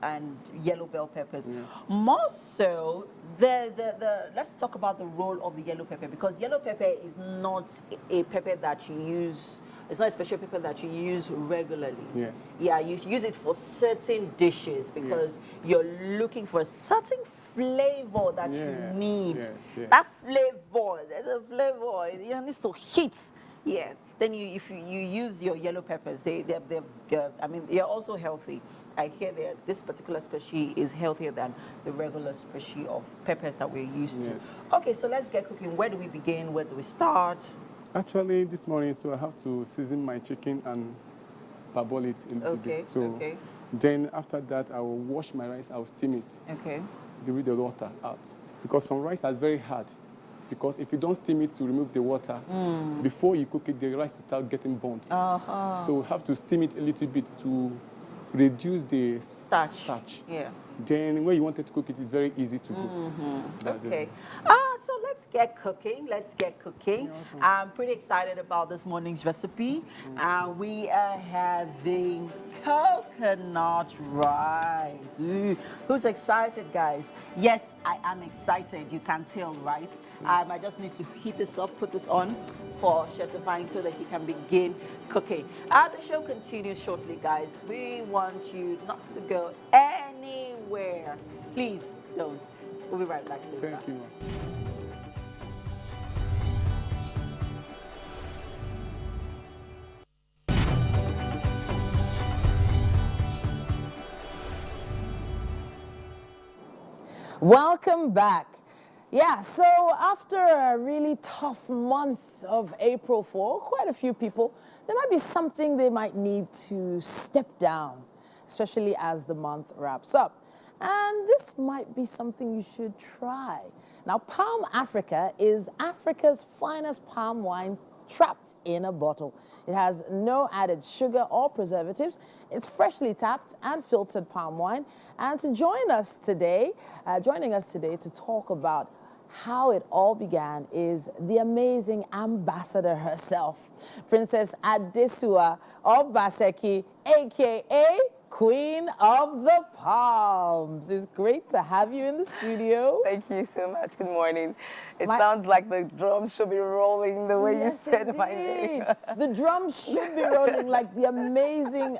C: and yellow bell peppers. More so, let's talk about the role of the yellow pepper, because yellow pepper is not a pepper that you use. It's not a special pepper that you use regularly.
J: Yes.
C: Yeah, you use it for certain dishes because you're looking for a certain flavor that you need.
J: Yes.
C: That flavor, there's a flavor. You need to hit. Yeah. Then if you use your yellow peppers, they're also healthy. I hear that this particular species is healthier than the regular species of peppers that we're used to. Okay, so let's get cooking. Where do we begin? Where do we start?
J: Actually, this morning, so I have to season my chicken and parboil it in a little bit. So then after that, I will wash my rice. I will steam it.
C: Okay.
J: Remove the water out, because some rice is very hard. Because if you don't steam it to remove the water, before you cook it, the rice will start getting burnt. So we have to steam it a little bit to reduce the starch.
C: Yeah.
J: Then when you want it to cook it, it's very easy to cook.
C: Okay. So let's get cooking. I'm pretty excited about this morning's recipe. We are having coconut rice. Who's excited, guys? Yes, I am excited. You can tell, right? I just need to heat this up, put this on for Chef Divine so that he can begin cooking. The show continues shortly, guys. We want you not to go anywhere. Please don't. We'll be right back.
J: Thank you.
B: Welcome back. Yeah, so after a really tough month of April for quite a few people, there might be something they might need to step down, especially as the month wraps up. And this might be something you should try. Now, Palm Africa is Africa's finest palm wine trapped in a bottle. It has no added sugar or preservatives. It's freshly tapped and filtered palm wine. And to joining us today to talk about how it all began is the amazing ambassador herself, Princess Adesua Obaseki, a.k.a. Queen of the Palms. It's great to have you in the studio.
K: Thank you so much. Good morning. It sounds like the drums should be rolling the way you said my name.
B: The drums should be rolling like the amazing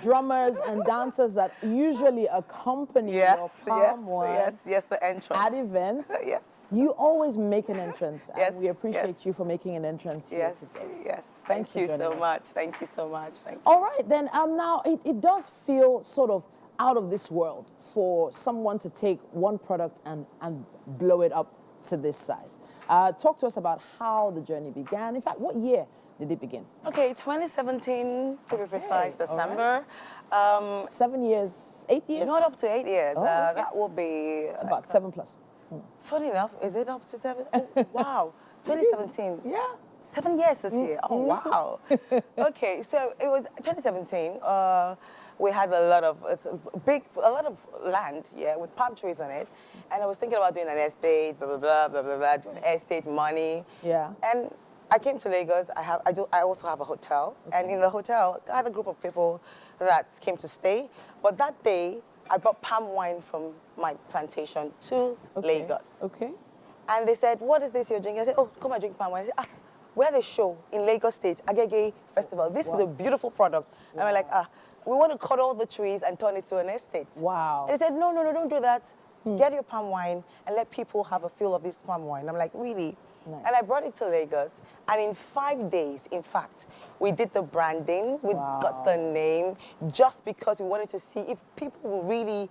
B: drummers and dancers that usually accompany your palm wine.
K: Yes, the entrance.
B: At events.
K: Yes.
B: You always make an entrance, and we appreciate you for making an entrance here today.
K: Yes,
B: Thanks
K: thank you so
B: us.
K: much. Thank you so much. Thank you.
B: All right, then now it does feel sort of out of this world for someone to take one product and blow it up to this size. Talk to us about how the journey began. In fact, what year did it begin?
K: Okay, 2017 to be precise, December.
B: 7 years, 8 years?
K: Not up to 8 years.
B: Oh, okay.
K: That will be
B: about 7+.
K: Funny enough, is it up to 7? Oh, wow. 2017.
B: Yeah.
K: 7 years this year. Oh, wow. Okay, so it was 2017. We had a lot of land, yeah, with palm trees on it. And I was thinking about doing an estate, blah, blah, blah, blah, blah, blah, doing estate money.
B: Yeah.
K: And I came to Lagos. I also have a hotel. Okay. And in the hotel, I had a group of people that came to stay. But that day, I brought palm wine from my plantation to Lagos.
B: Okay.
K: And they said, what is this you're drinking? I said, oh, come and drink palm wine. I said, we had a show in Lagos State, Agege Festival. This is a beautiful product. And we're like, we want to cut all the trees and turn it to an estate.
B: Wow.
K: And they said, no, don't do that. Get your palm wine and let people have a feel of this palm wine. I'm like, really? Nice. And I brought it to Lagos. And in 5 days, in fact, we did the branding. We got the name just because we wanted to see if people will really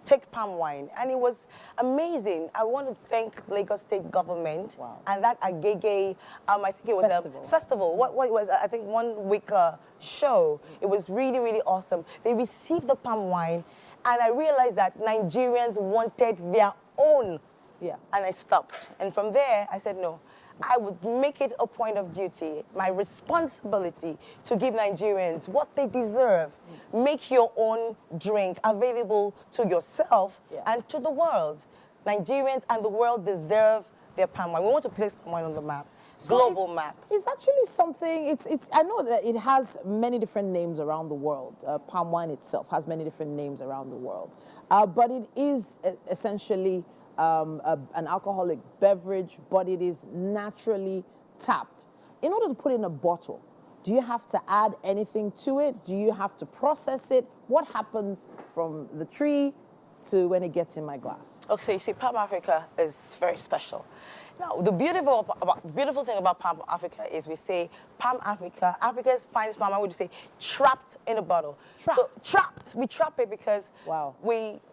K: take palm wine. And it was amazing. I want to thank Lagos State government and that Agege, I think it was a festival. What was, I think, 1 week show. It was really, really awesome. They received the palm wine and I realized that Nigerians wanted their own. Yeah. And I stopped. And from there, I said, no, I would make it a point of duty, my responsibility to give Nigerians what they deserve. Make your own drink available to yourself and to the world. Nigerians and the world deserve their palm wine. We want to place palm wine on the map. Global map.
B: It's actually something, I know that it has many different names around the world. Palm wine itself has many different names around the world. But it is essentially an alcoholic beverage, but it is naturally tapped. In order to put it in a bottle, do you have to add anything to it? Do you have to process it? What happens from the tree to when it gets in my glass?
K: Okay, you see, Palm Africa is very special. Now, the beautiful thing about Palm Africa is we say Palm Africa, Africa's finest palm wine, would you say, trapped in a bottle.
B: Trapped?
K: So, trapped. We trap it because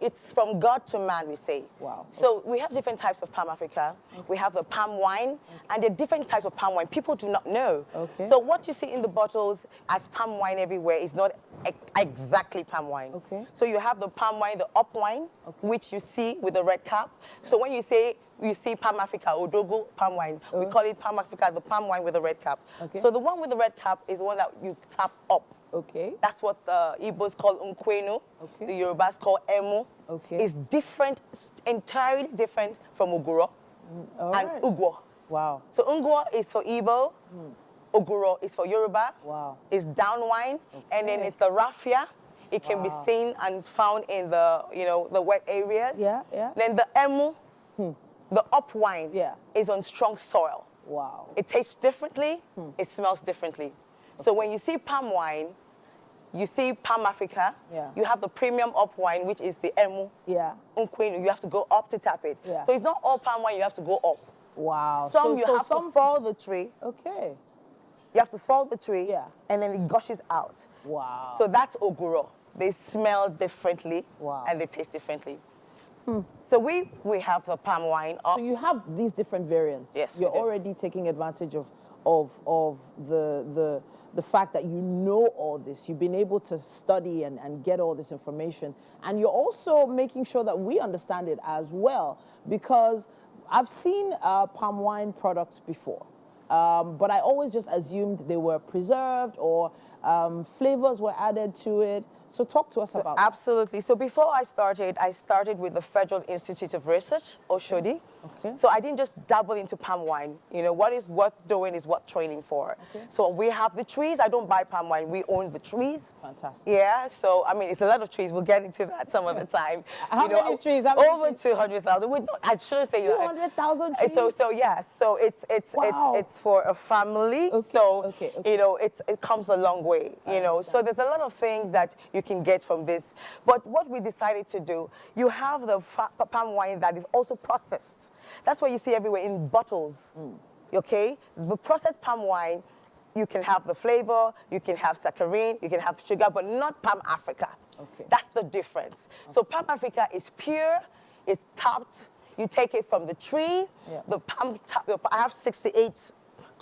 K: it's from God to man, we say.
B: Wow.
K: So we have different types of Palm Africa. We have the palm wine, and there are different types of palm wine. People do not know. Okay. So what you see in the bottles as palm wine everywhere is not exactly palm wine. Okay. So you have the palm wine, the up wine, which you see with the red cap. So when you see Palm Africa, Odogo palm wine. We call it Palm Africa, the palm wine with the red cap. Okay. So the one with the red cap is the one that you tap up. Okay. That's what the Igbos call unkwenu. Okay. The Yorubas call emu. Okay. It's different, entirely different from uguro and ugwo. Wow. So ungwo is for Igbo. Oguro is for Yoruba. Wow. It's down wine. Okay. And then it's the raffia. It can be seen and found in the, the wet areas. Yeah, yeah. Then the emu. The up wine is on strong soil. Wow. It tastes differently, it smells differently. Okay. So when you see palm wine, you see Palm Africa, you have the premium up wine, which is the emu, unkwenu. You have to go up to tap it. Yeah. So it's not all palm wine, you have to go up. Wow. Some you have to fall the tree. Okay. You have to fall the tree, and then it gushes out. Wow. So that's oguro. They smell differently, and they taste differently. So we have the palm wine. So you have these different variants. Yes. You're already taking advantage of the fact that you know all this. You've been able to study and get all this information. And you're also making sure that we understand it as well. Because I've seen palm wine products before. But I always just assumed they were preserved or flavors were added to it. So talk to us about that. Absolutely. So before I started with the Federal Institute of Research, Oshodi. Okay. So I didn't just dabble into palm wine. What is worth doing is worth training for. Okay. So we have the trees. I don't buy palm wine. We own the trees. Fantastic. Yeah. So, I mean, it's a lot of trees. We'll get into that some of the time. How many trees? Over 200,000. I shouldn't say 200,000 trees? So yeah. So it's for a family. Okay. So, it comes a long way, So there's a lot of things that you can get from this. But what we decided to do, you have the palm wine that is also processed. That's what you see everywhere in bottles, okay? The processed palm wine, you can have the flavor, you can have saccharin, you can have sugar, but not Palm Africa. Okay. That's the difference. Okay. So Palm Africa is pure, it's tapped, you take it from the tree, the palm tap, I have 68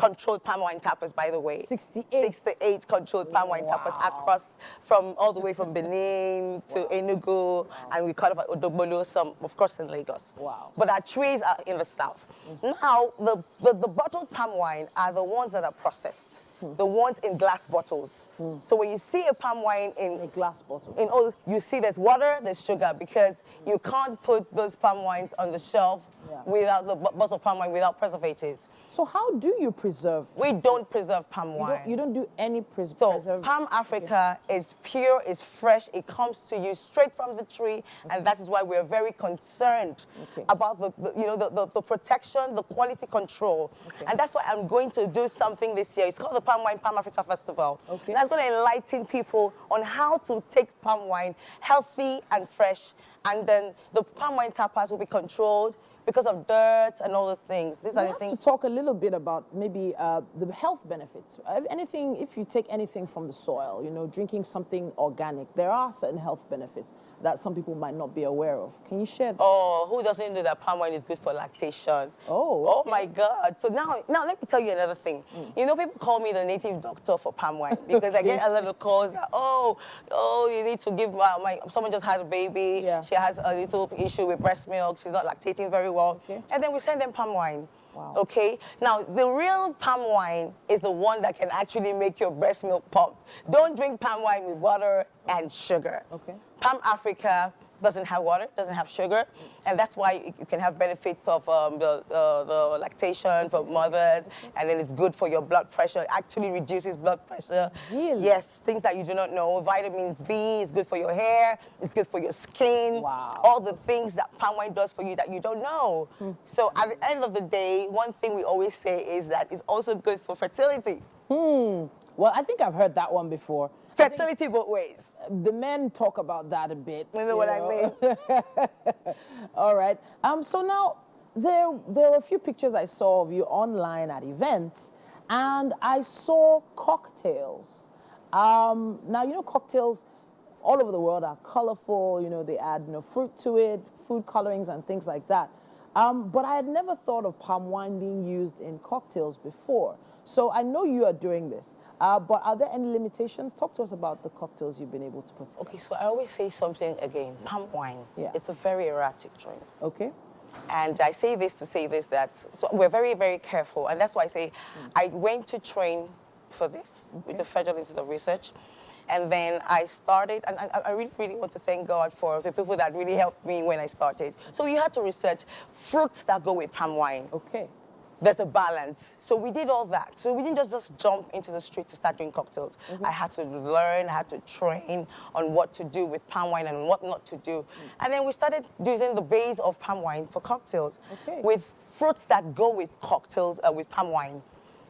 K: controlled palm wine tappers, by the way.
B: 68?
K: 68 controlled palm wine tappers across all the way from Benin to Enugu, and we cut off at Odobolo, some, of course, in Lagos.
B: Wow.
K: But our trees are in the south. Now, the bottled palm wine are the ones that are processed. The ones in glass bottles. So when you see a palm wine in
B: a glass bottle,
K: in all this, you see there's water, there's sugar, because you can't put those palm wines on the shelf without the bottle of palm wine without preservatives.
B: So how do you preserve?
K: We don't preserve palm wine.
B: You don't do any
K: So Palm Africa is pure, is fresh, it comes to you straight from the tree, and that is why we're very concerned about the protection, the quality control. And that's why I'm going to do something this year. It's called the Palm Africa Festival. And that's going to enlighten people on how to take palm wine healthy and fresh, and then the palm wine tappers will be controlled because of dirt and all those things. These are the things.
B: To talk a little bit about maybe the health benefits. If you take anything from the soil, drinking something organic, there are certain health benefits that some people might not be aware of. Can you share that?
K: Oh, who doesn't know that palm wine is good for lactation?
B: Oh,
K: my God. So now let me tell you another thing. People call me the native doctor for palm wine because I get a lot of calls that, you need to give someone just had a baby. She has a little issue with breast milk. She's not lactating very well. And then we send them palm wine.
B: Wow.
K: Okay? Now, the real palm wine is the one that can actually make your breast milk pump. Don't drink palm wine with water and sugar.
B: Okay.
K: Palm Africa doesn't have water, doesn't have sugar, and that's why you can have benefits of the lactation for mothers, and then it's good for your blood pressure. It actually reduces blood pressure.
B: Really?
K: Yes, things that you do not know. Vitamins B is good for your hair, it's good for your skin.
B: Wow.
K: All the things that palm wine does for you that you don't know. So at the end of the day, one thing we always say is that it's also good for fertility.
B: Well, I think I've heard that one before.
K: Fertility both ways.
B: The men talk about that a bit.
K: You know what I mean?
B: All right. So now, there were a few pictures I saw of you online at events, and I saw cocktails. Now, cocktails all over the world are colorful. They add fruit to it, food colorings and things like that. But I had never thought of palm wine being used in cocktails before. So I know you are doing this. But are there any limitations? Talk to us about the cocktails you've been able to put together.
K: Okay, so I always say something again. Palm wine, it's a very erratic drink.
B: Okay.
K: And I say this to say this, so we're very, very careful. And that's why I say I went to train for this with the Federal Institute of Research. And then I started, and I really, really want to thank God for the people that really helped me when I started. So you had to research fruits that go with palm wine.
B: Okay.
K: There's a balance. So we did all that. So we didn't just jump into the street to start doing cocktails. I had to learn, I had to train on what to do with palm wine and what not to do. And then we started using the base of palm wine for cocktails with fruits that go with cocktails, with palm wine.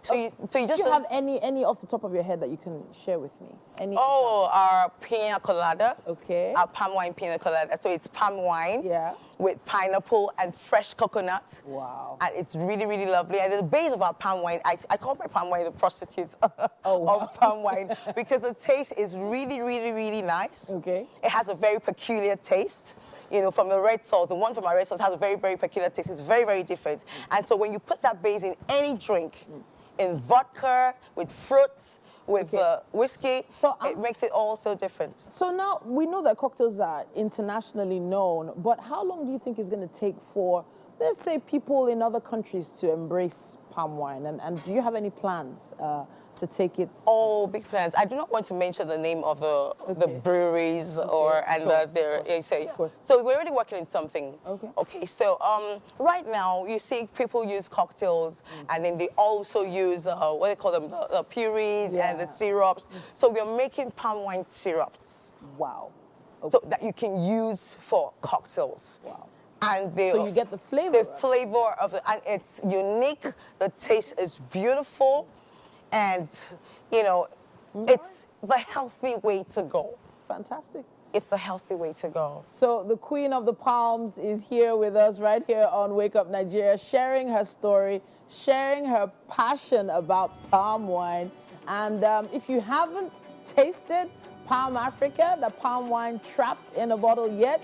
K: So you just...
B: Do you have any off the top of your head that you can share with me? Any
K: our pina colada.
B: Okay.
K: Our palm wine pina colada. So it's palm wine with pineapple and fresh coconut.
B: Wow.
K: And it's really, really lovely. And the base of our palm wine, I call my palm wine the prostitutes of palm wine because the taste is really, really, really nice.
B: Okay.
K: It has a very peculiar taste. From the red sauce, the one from our red sauce has a very, very peculiar taste. It's very, very different. And so when you put that base in any drink, in vodka, with fruits, with whiskey, it makes it all so different.
B: So now we know that cocktails are internationally known, but how long do you think it's going to take for, let's say, people in other countries to embrace palm wine? And do you have any plans to take it?
K: Oh, big plans. I do not want to mention the name of the breweries So we're already working on something. Okay. So right now you see people use cocktails, and then they also use what they call them, the purees and the syrups. So we're making palm wine syrups.
B: Wow.
K: So that you can use for cocktails.
B: Wow.
K: And
B: so you get the flavor.
K: The flavor of it, and it's unique. The taste is beautiful, and it's the healthy way to go.
B: Fantastic.
K: It's the healthy way to go.
B: So the Queen of the Palms is here with us right here on Wake Up Nigeria, sharing her story, sharing her passion about palm wine. And if you haven't tasted Palm Africa, the palm wine trapped in a bottle yet,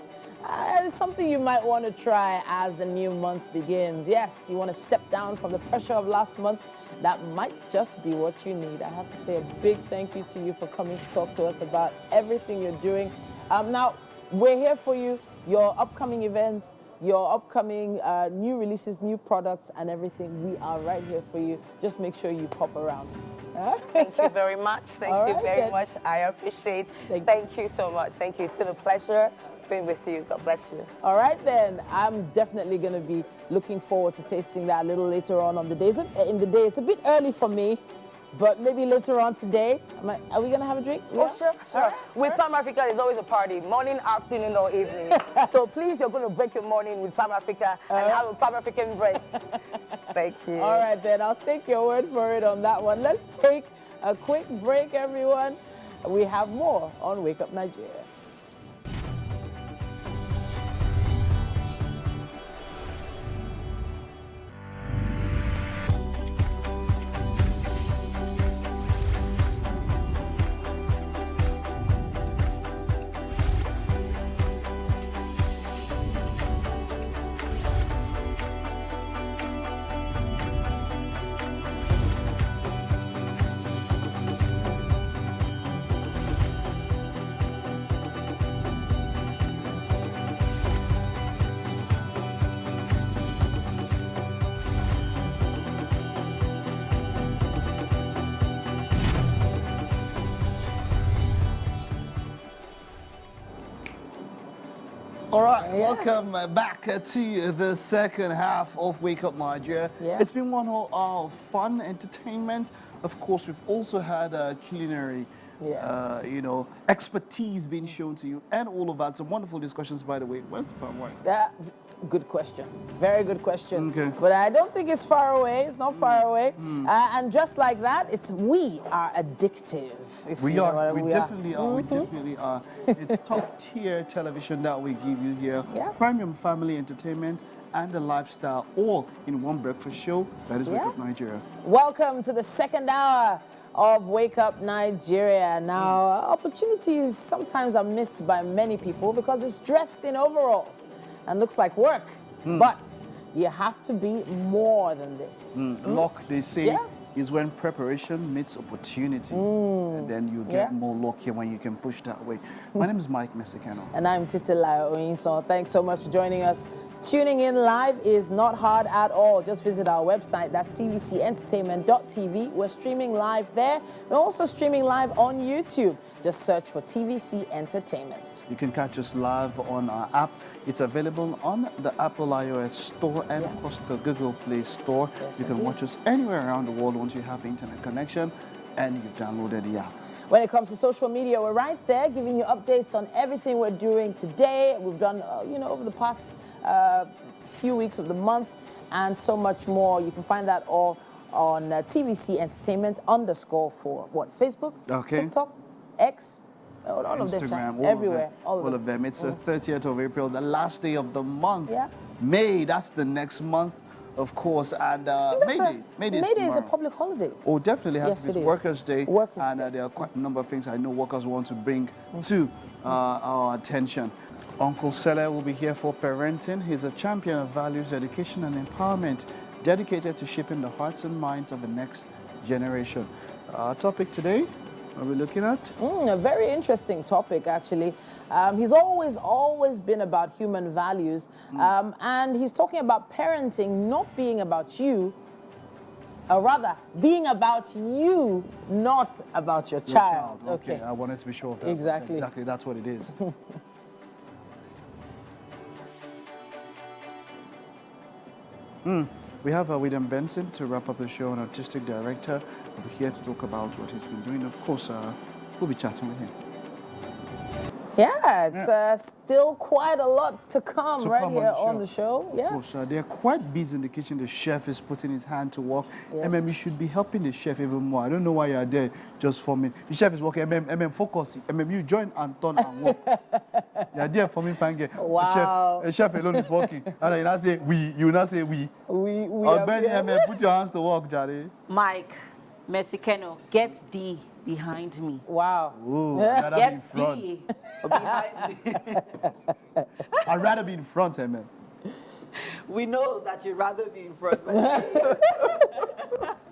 B: It's something you might want to try as the new month begins. Yes, you want to step down from the pressure of last month. That might just be what you need. I have to say a big thank you to you for coming to talk to us about everything you're doing. Now, we're here for you, your upcoming events, your upcoming new releases, new products, and everything. We are right here for you. Just make sure you pop around.
K: Thank you very much. Thank you very much. I appreciate it. Thank you so much. Thank you. It's been a pleasure being with you. God bless you.
B: All right, then. I'm definitely going to be looking forward to tasting that a little later on the days. In the day, it's a bit early for me, but maybe later on today. Are we going to have a drink?
K: Oh, sure. Right. With Palm Africa, there's always a party, morning, afternoon, or evening. So please, you're going to break your morning with Palm Africa and have a Palm African break. Thank you.
B: All right, then. I'll take your word for it on that one. Let's take a quick break, everyone. We have more on Wake Up Nigeria.
A: All right, welcome back to the second half of Wake Up Nigeria. It's been one of fun entertainment. Of course, we've also had culinary, expertise being shown to you and all of that. Some wonderful discussions, by the way. Where's the palm wine?
B: Good question. Very good question.
A: Okay.
B: But I don't think it's far away. It's not far away. And just like that, we are addictive.
A: We definitely are. We definitely are. It's top tier television that we give you here. Premium family entertainment and the lifestyle all in one breakfast show. That is Wake Up Nigeria.
B: Welcome to the second hour of Wake Up Nigeria. Now, opportunities sometimes are missed by many people because it's dressed in overalls and looks like work. But you have to be more than this.
A: Luck, they say, is when preparation meets opportunity. And then you get more luck here when you can push that way. My name is Mike Mexicano.
B: And I'm Titilayo Oyinso. Thanks so much for joining us. Tuning in live is not hard at all. Just visit our website. That's tvcentertainment.tv. We're streaming live there. We're also streaming live on YouTube. Just search for TVC Entertainment.
A: You can catch us live on our app. It's available on the Apple iOS store and, of course, the Google Play Store. You can watch us anywhere around the world once you have internet connection and you've downloaded the app.
B: When it comes to social media, we're right there giving you updates on everything we're doing today. We've done, over the past few weeks of the month and so much more. You can find that all on TVC Entertainment _ for Facebook, TikTok, X, all of them, everywhere, all of them.
A: It's the 30th of April, the last day of the month. May, that's the next month. Of course, and May Day
B: is a public holiday.
A: Oh, definitely has to be Workers' Day. And there are quite a number of things I know workers want to bring to our attention. Uncle Sele will be here for parenting. He's a champion of values, education, and empowerment, dedicated to shaping the hearts and minds of the next generation. Our topic today, what are we looking at?
B: A very interesting topic, actually. He's always been about human values, and he's talking about parenting not being about you, or rather, being about you, not about your child.
A: Okay, I wanted to be sure of that.
B: Exactly.
A: Exactly, that's what it is. We have William Benson to wrap up the show, an artistic director. We'll be here to talk about what he's been doing. Of course, we'll be chatting with him.
B: Yeah, it's still quite a lot to come here on the show.
A: Of course, they're quite busy in the kitchen. The chef is putting his hand to work. You should be helping the chef even more. I don't know why you're there just for me. The chef is working. Focus. You join Anton and work. You're there for me, Pange.
B: Wow.
A: The chef alone is working. And you not say we. You not say we.
B: We
A: put your hands to work, Jare.
C: Mike, Mexicano, get D behind me.
B: Wow.
A: Ooh, I'd rather be in
C: Get
A: front.
C: D behind me.
A: I'd rather be in front, man.
C: We know that you'd rather be in front.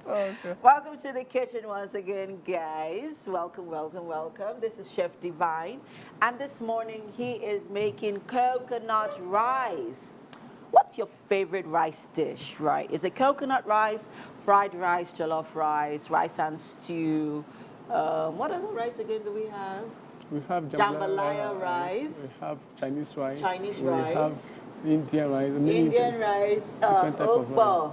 A: Okay.
C: Welcome to the kitchen once again, guys. Welcome, welcome, welcome. This is Chef Divine, and this morning he is making coconut rice. What's your favorite rice dish, right? Is it coconut rice, fried rice, jollof rice, rice and stew? What other rice again do we have?
J: We have
C: Jambalaya rice.
J: We have Chinese rice.
C: Chinese
J: we
C: rice.
J: have Indian rice. many
C: Indian rice.
J: different type of rice.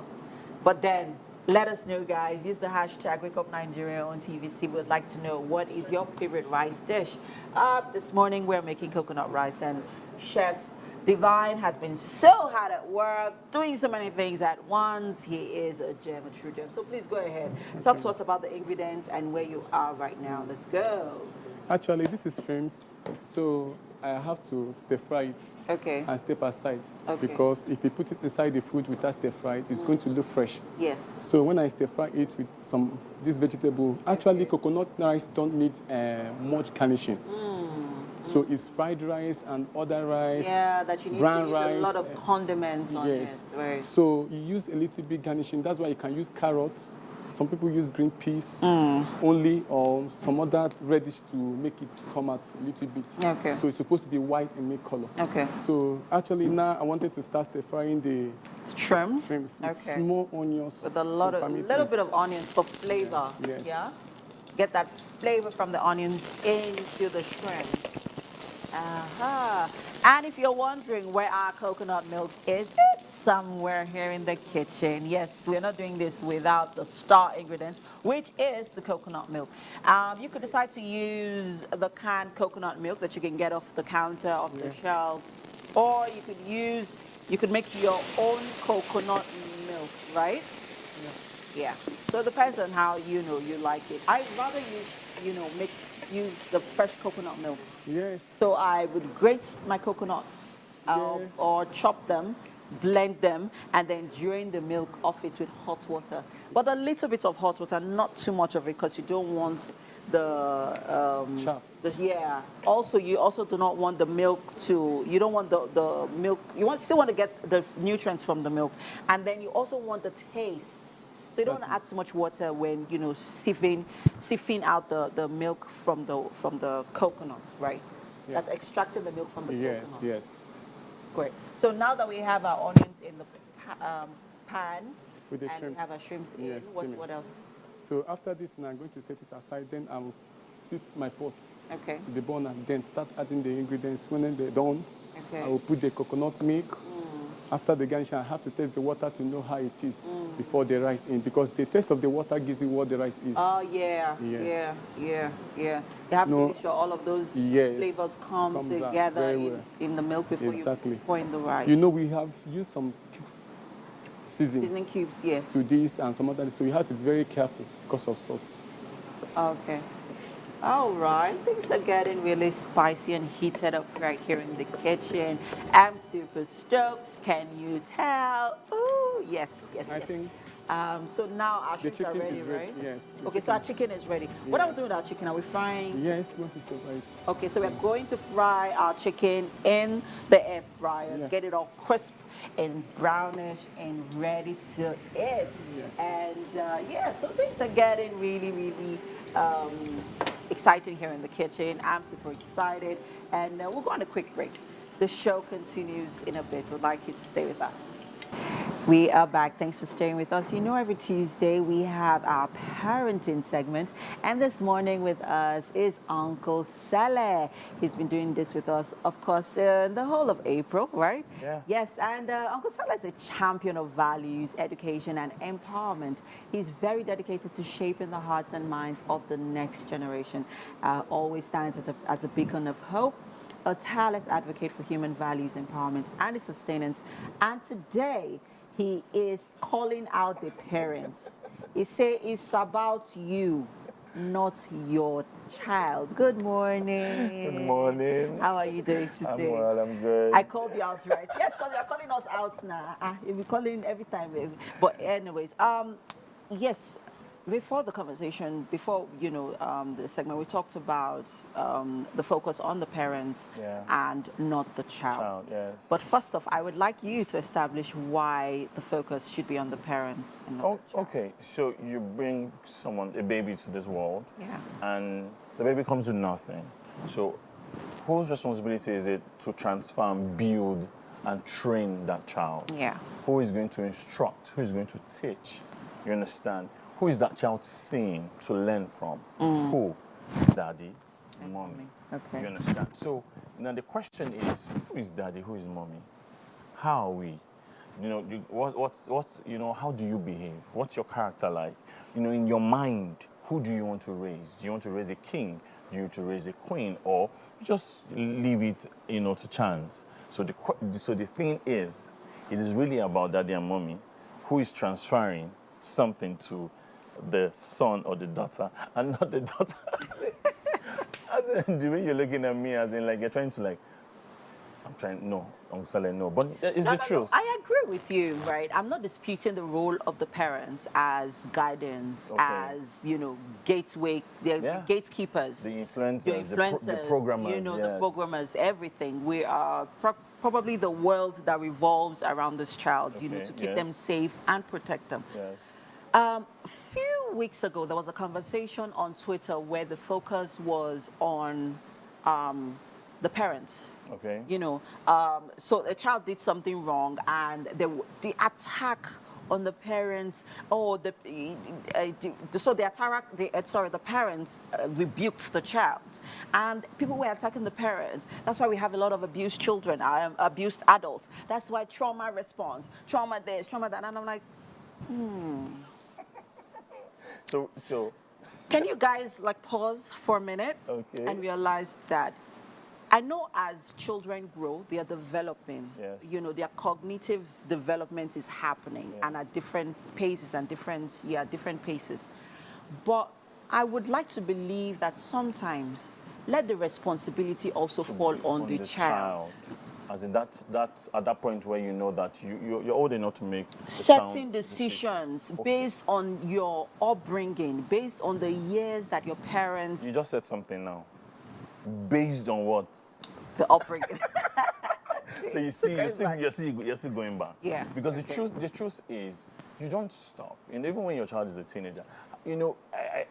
C: But then, let us know, guys. Use the hashtag WakeUpNigeria on TVC. We'd like to know what is your favorite rice dish. This morning, we're making coconut rice, and Chef Divine has been so hard at work, doing so many things at once. He is a gem, a true gem. So please go ahead. Talk to us about the ingredients and where you are right now. Let's go.
J: Actually, this is shrimps, so I have to stir fry it and step aside. Because if you put it inside the food without stir fry, it's going to look fresh.
C: Yes.
J: So when I stir fry it with this vegetable, actually coconut rice don't need much garnishing. So it's fried rice and other rice.
C: Yeah, that you need
J: brown
C: to use
J: rice,
C: a lot of condiments on
J: yes.
C: it. Right.
J: So you use a little bit garnishing. That's why you can use carrots. Some people use green peas only, or some other radish to make it come out a little bit.
C: Okay.
J: So it's supposed to be white in make color.
C: Okay.
J: So actually now I wanted to start stir frying the
C: shrimps
J: with
C: okay.
J: small onions.
C: With a little bit of onions for flavor.
J: Yes.
C: Yeah. Get that flavor from the onions into the shrimp. And if you're wondering where our coconut milk is, it's somewhere here in the kitchen. Yes, we're not doing this without the star ingredient, which is the coconut milk. You could decide to use the canned coconut milk that you can get off the counter, off the shelves, or you could make your own coconut milk, right? Yeah. So it depends on how you like it. I'd rather use the fresh coconut milk.
J: Yes.
C: So I would grate my coconut or chop them, blend them, and then drain the milk off it with hot water. But a little bit of hot water, not too much of it, because you don't want Also, you also do not want the milk you don't want the milk, still want to get the nutrients from the milk. And then you also want the taste. So you don't want to add too much water when, siphing out the milk from the coconuts, right? Yeah. That's extracting the milk from the coconut.
J: Yes.
C: Great. So now that we have our onions in the pan,
J: with the
C: and
J: shrimps.
C: we have our shrimps in, what else?
J: So after this, now I'm going to set it aside. Then I will sit my pot
C: to
J: the burner. Then start adding the ingredients. When they're done, I will put the coconut milk. After the garnish, I have to taste the water to know how it is before the rice in, because the taste of the water gives you what the rice is.
C: Oh, yeah.
J: Yes.
C: Yeah. You have to make sure all of those flavors come together in the milk before you pour in the rice.
J: We have used some cubes,
C: seasoning cubes, yes.
J: To this and some other, so you have to be very careful because of salt.
C: Okay. All right, things are getting really spicy and heated up right here in the kitchen. I'm super stoked. Can you tell? Ooh, yes.
J: I think.
C: So now our shrimps are ready, right?
J: Yes.
C: Okay, so our chicken is ready. Yes. What are we doing with our chicken? Are we frying?
J: Yes, we want to stir fry it.
C: Okay, so we're going to fry our chicken in the air fryer, get it all crisp and brownish and ready to eat.
J: Yes.
C: And so things are getting really, really exciting here in the kitchen. I'm super excited, and we'll go on a quick break. The show continues in a bit. We'd like you to stay with us. We are back. Thanks for staying with us. Every Tuesday we have our parenting segment, and this morning with us is Uncle Sele. He's been doing this with us, of course, the whole of April, right?
L: Yeah.
C: Yes, and Uncle Sele is a champion of values, education, and empowerment. He's very dedicated to shaping the hearts and minds of the next generation. Always stands as a beacon of hope, a tireless advocate for human values, empowerment, and its sustenance. And today, he is calling out the parents. He says it's about you, not your child. Good morning.
L: Good morning.
C: How are you doing today?
L: I'm well, I'm good.
C: I called you out, right? Yes, because you're calling us out now. You'll be calling every time. But anyways, yes, before the conversation, before the segment, we talked about the focus on the parents and not the child.
L: Yes.
C: But first off, I would like you to establish why the focus should be on the parents and not the child.
L: Okay. So you bring a baby to this world, and the baby comes with nothing. So whose responsibility is it to transfer and build and train that child?
C: Yeah.
L: Who is going to instruct? Who is going to teach? You understand? Who is that child seeing to learn from? Who? Daddy, mommy.
C: Okay.
L: You understand? So now the question is, who is daddy? Who is mommy? How are we? How do you behave? What's your character like? In your mind, who do you want to raise? Do you want to raise a king? Do you want to raise a queen? Or just leave it, to chance? So the thing is, it is really about daddy and mommy who is transferring something to the son or the daughter, and not the daughter. As in, the way you're looking at me, as in like you're trying to like, no, but it's the truth.
C: I agree with you, right? I'm not disputing the role of the parents as guidance, as gateway, gatekeepers,
L: the influencers, the programmers,
C: the programmers, everything. We are probably the world that revolves around this child, to keep them safe and protect them.
L: Yes.
C: A few weeks ago, there was a conversation on Twitter where the focus was on the parents.
L: Okay.
C: So the child did something wrong, and the attack on the parents, the parents rebuked the child, and people were attacking the parents. That's why we have a lot of abused children, abused adults. That's why trauma response, trauma this, trauma that, and I'm like,
L: So
C: can you guys pause for a minute and realize that I know as children grow, they are developing.
L: Yes.
C: Their cognitive development is happening and at different paces and different paces. But I would like to believe that sometimes let the responsibility also fall on the child.
L: As in that's at that point where you know that you're old enough to make
C: certain decisions based on your upbringing, based on the years that your parents.
L: You just said something now. Based on what?
C: The upbringing.
L: So you see, you're still going back.
C: Yeah.
L: Because the truth is, you don't stop. And even when your child is a teenager,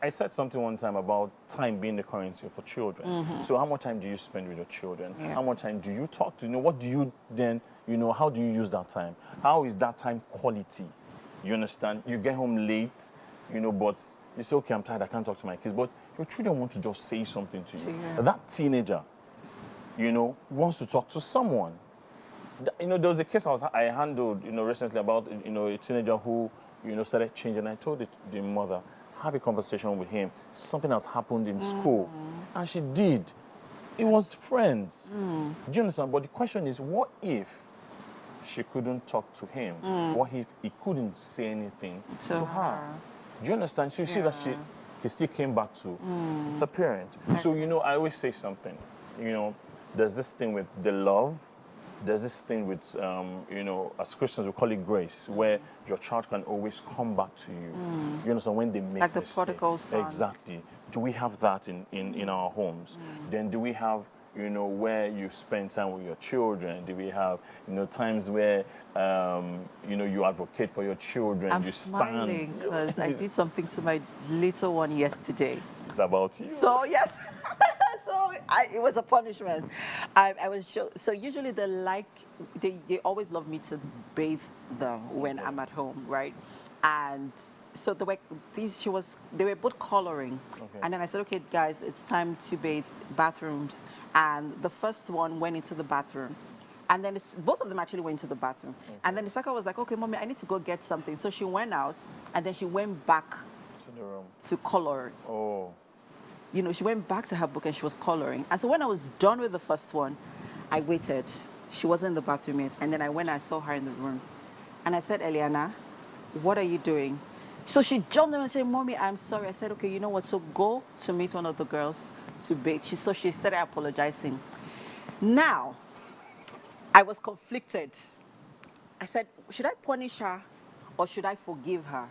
L: I said something one time about time being the currency for children. So how much time do you spend with your children?
C: Yeah.
L: How much time do you talk to? What do you then, how do you use that time? How is that time quality? You understand? You get home late, but you say, okay, I'm tired, I can't talk to my kids. But your children want to just say something to you.
C: Yeah.
L: That teenager, wants to talk to someone. There was a case I handled, recently about, a teenager who, started changing. I told the mother, have a conversation with him. Something has happened in school. And she did. It was friends. Do you understand? But the question is, what if she couldn't talk to him? What if he couldn't say anything to her? Do you understand? So you see that he still came back to the parent. So, I always say something. There's this thing with the love. There's this thing with, as Christians, we call it grace, where your child can always come back to you. You understand? When they make
C: like the
L: mistakes.
C: prodigal son.
L: Exactly. Do we have that in our homes? Then do we have, where you spend time with your children? Do we have, times where, you advocate for your children?
C: I'm
L: you
C: smiling
L: stand.
C: because I did something to my little one yesterday.
L: It's about you.
C: So, yes. It was a punishment. I was so usually they always love me to bathe them when I'm at home, right? And so they were both coloring. And then I said, okay, guys, it's time to bathe bathrooms. And the first one went into the bathroom. And then both of them actually went to the bathroom. And then the second was like, okay, mommy, I need to go get something. So she went out and then she went back
L: to the room
C: to color.
L: Oh.
C: She went back to her book and she was coloring. And so when I was done with the first one, I waited. She wasn't in the bathroom yet. And then I went and I saw her in the room. And I said, Eliana, what are you doing? So she jumped up and said, Mommy, I'm sorry. I said, okay, you know what? So go to meet one of the girls to bathe. So she started apologizing. Now, I was conflicted. I said, should I punish her or should I forgive her?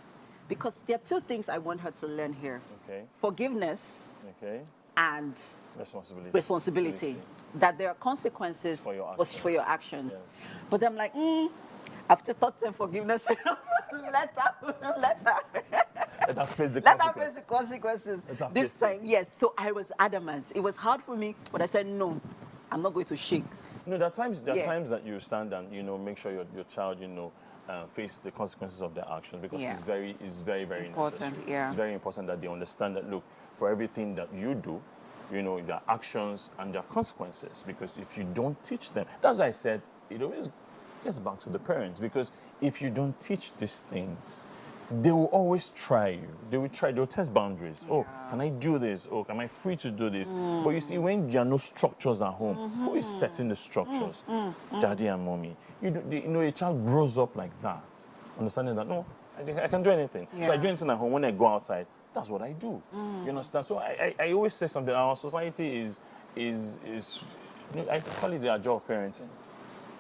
C: because there are two things I want her to learn here.
L: Okay.
C: Forgiveness
L: Okay.
C: and
L: responsibility.
C: That there are consequences
L: for your
C: actions.
L: Yes.
C: But I'm like, after thought and forgiveness, let
L: her face the
C: let her face the consequences.
L: Let her
C: This
L: face
C: time, yes. So I was adamant. It was hard for me, but I said, no, I'm not going to shake.
L: No, there are times that you stand and make sure your child face the consequences of their actions, because it's very
C: Important,
L: necessary.
C: yeah.
L: It's very important that they understand that, look, for everything that you do, there are actions and there are consequences, because if you don't teach them, that's why I said it always gets back to the parents, because if you don't teach these things, they will always try you. They'll test boundaries. Yeah. Oh, can I do this? Oh, am I free to do this? But you see, when there are no structures at home, who is setting the structures? Daddy and mommy. A child grows up like that, understanding that, no, I can do anything. Yeah. So I do anything at home. When I go outside, that's what I do. You understand? So I always say something. Our society is I call it the job of parenting.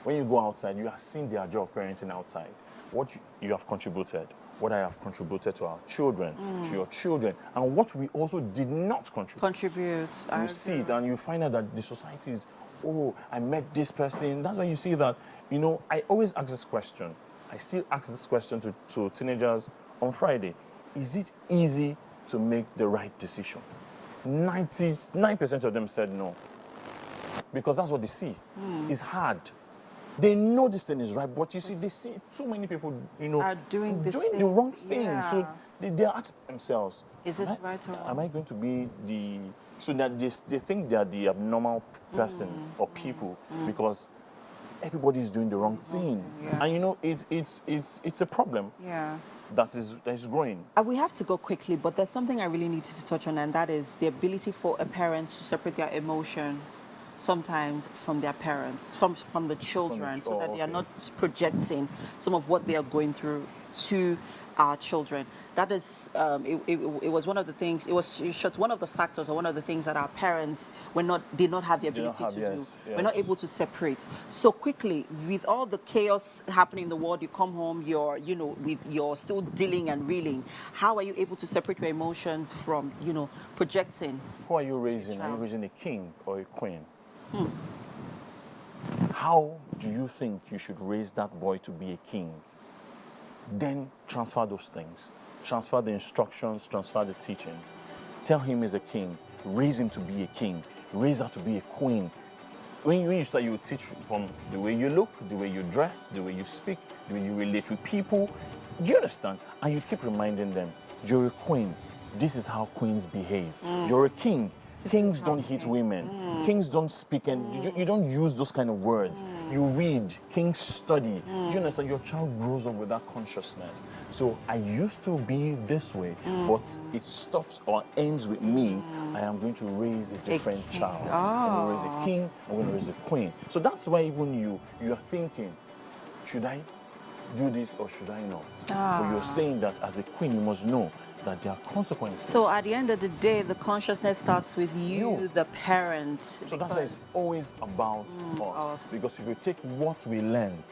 L: When you go outside, you are seeing the job of parenting outside. What you have contributed, what I have contributed to our children, to your children, and what we also did not contribute. You see it, and you find out that the society is, oh, I met this person. That's why you see that, I always ask this question. I still ask this question to teenagers on Friday. Is it easy to make the right decision? 99% of them said no. Because that's what they see. It's hard. They know this thing is right, but you see, they see too many people,
C: are doing the
L: wrong thing. Yeah. So they ask themselves,
C: is this right or wrong?
L: Am I going to be so that they think they are the abnormal person or people because everybody is doing the wrong thing. Yeah. And it's a problem. Yeah. That is growing.
C: We have to go quickly, but there's something I really needed to touch on, and that is the ability for a parent to separate their emotions sometimes from their parents, from the children, so that they are not projecting some of what they are going through to our children. That is, it was one of the things, it was one of the factors or one of the things that our parents did not have the ability to do. Yes. We're not able to separate. So quickly, with all the chaos happening in the world, you come home, you're still dealing and reeling. How are you able to separate your emotions from, projecting?
L: Who are you raising? Are you raising a king or a queen? How do you think you should raise that boy to be a king? Then transfer those things. Transfer the instructions, transfer the teaching. Tell him he's a king. Raise him to be a king. Raise her to be a queen. When you start, you teach from the way you look, the way you dress, the way you speak, the way you relate with people. Do you understand? And you keep reminding them, you're a queen. This is how queens behave. You're a king. Kings don't hit women. Kings don't speak, and you don't use those kind of words. You read. Kings study. Do you understand? Your child grows up with that consciousness. So I used to be this way, but it stops or ends with me. I am going to raise a different child. I'm going to raise a king. I'm going to raise a queen. So that's why even you're thinking, should I do this or should I not? But you're saying that as a queen, you must know that there are consequences.
C: So at the end of the day, the consciousness starts with you, the parent.
L: So that's why it's always about us. Because if you take what we learned,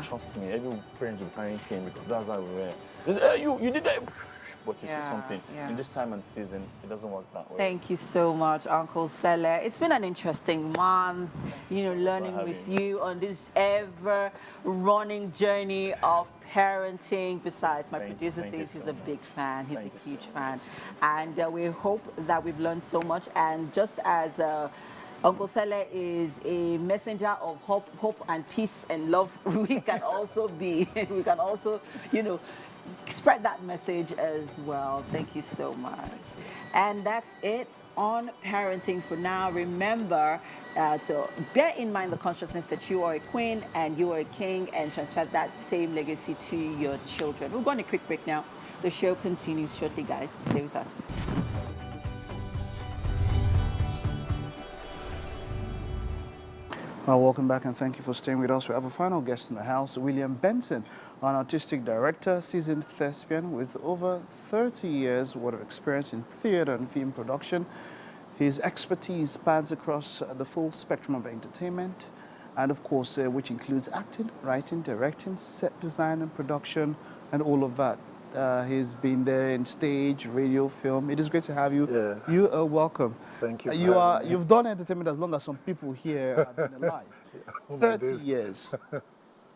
L: trust me, every parent will be carrying cane because that's how we were. You did that. But you see something, in this time and season, it doesn't work that way.
C: Thank you so much, Uncle Sele. It's been an interesting month, learning with you on this ever-running journey of parenting. Besides, my producer says he's a big fan. He's a huge fan. And we hope that we've learned so much. And just as Uncle Sele is a messenger of hope and peace and love, we can also spread that message as well. Thank you so much. And that's it on parenting for now. Remember to bear in mind the consciousness that you are a queen and you are a king, and transfer that same legacy to your children. We're going to a quick break now. The show continues shortly, guys. Stay with us.
A: Welcome back, and thank you for staying with us. We have a final guest in the house, William Benson, an artistic director, seasoned thespian with over 30 years worth of experience in theater and film production. His expertise spans across the full spectrum of entertainment, and of course, which includes acting, writing, directing, set design and production, and all of that. He's been there in stage, radio, film. It is great to have you.
M: Yeah.
A: You are welcome.
M: Thank you.
A: You've done entertainment as long as some people here have been alive. 30 years.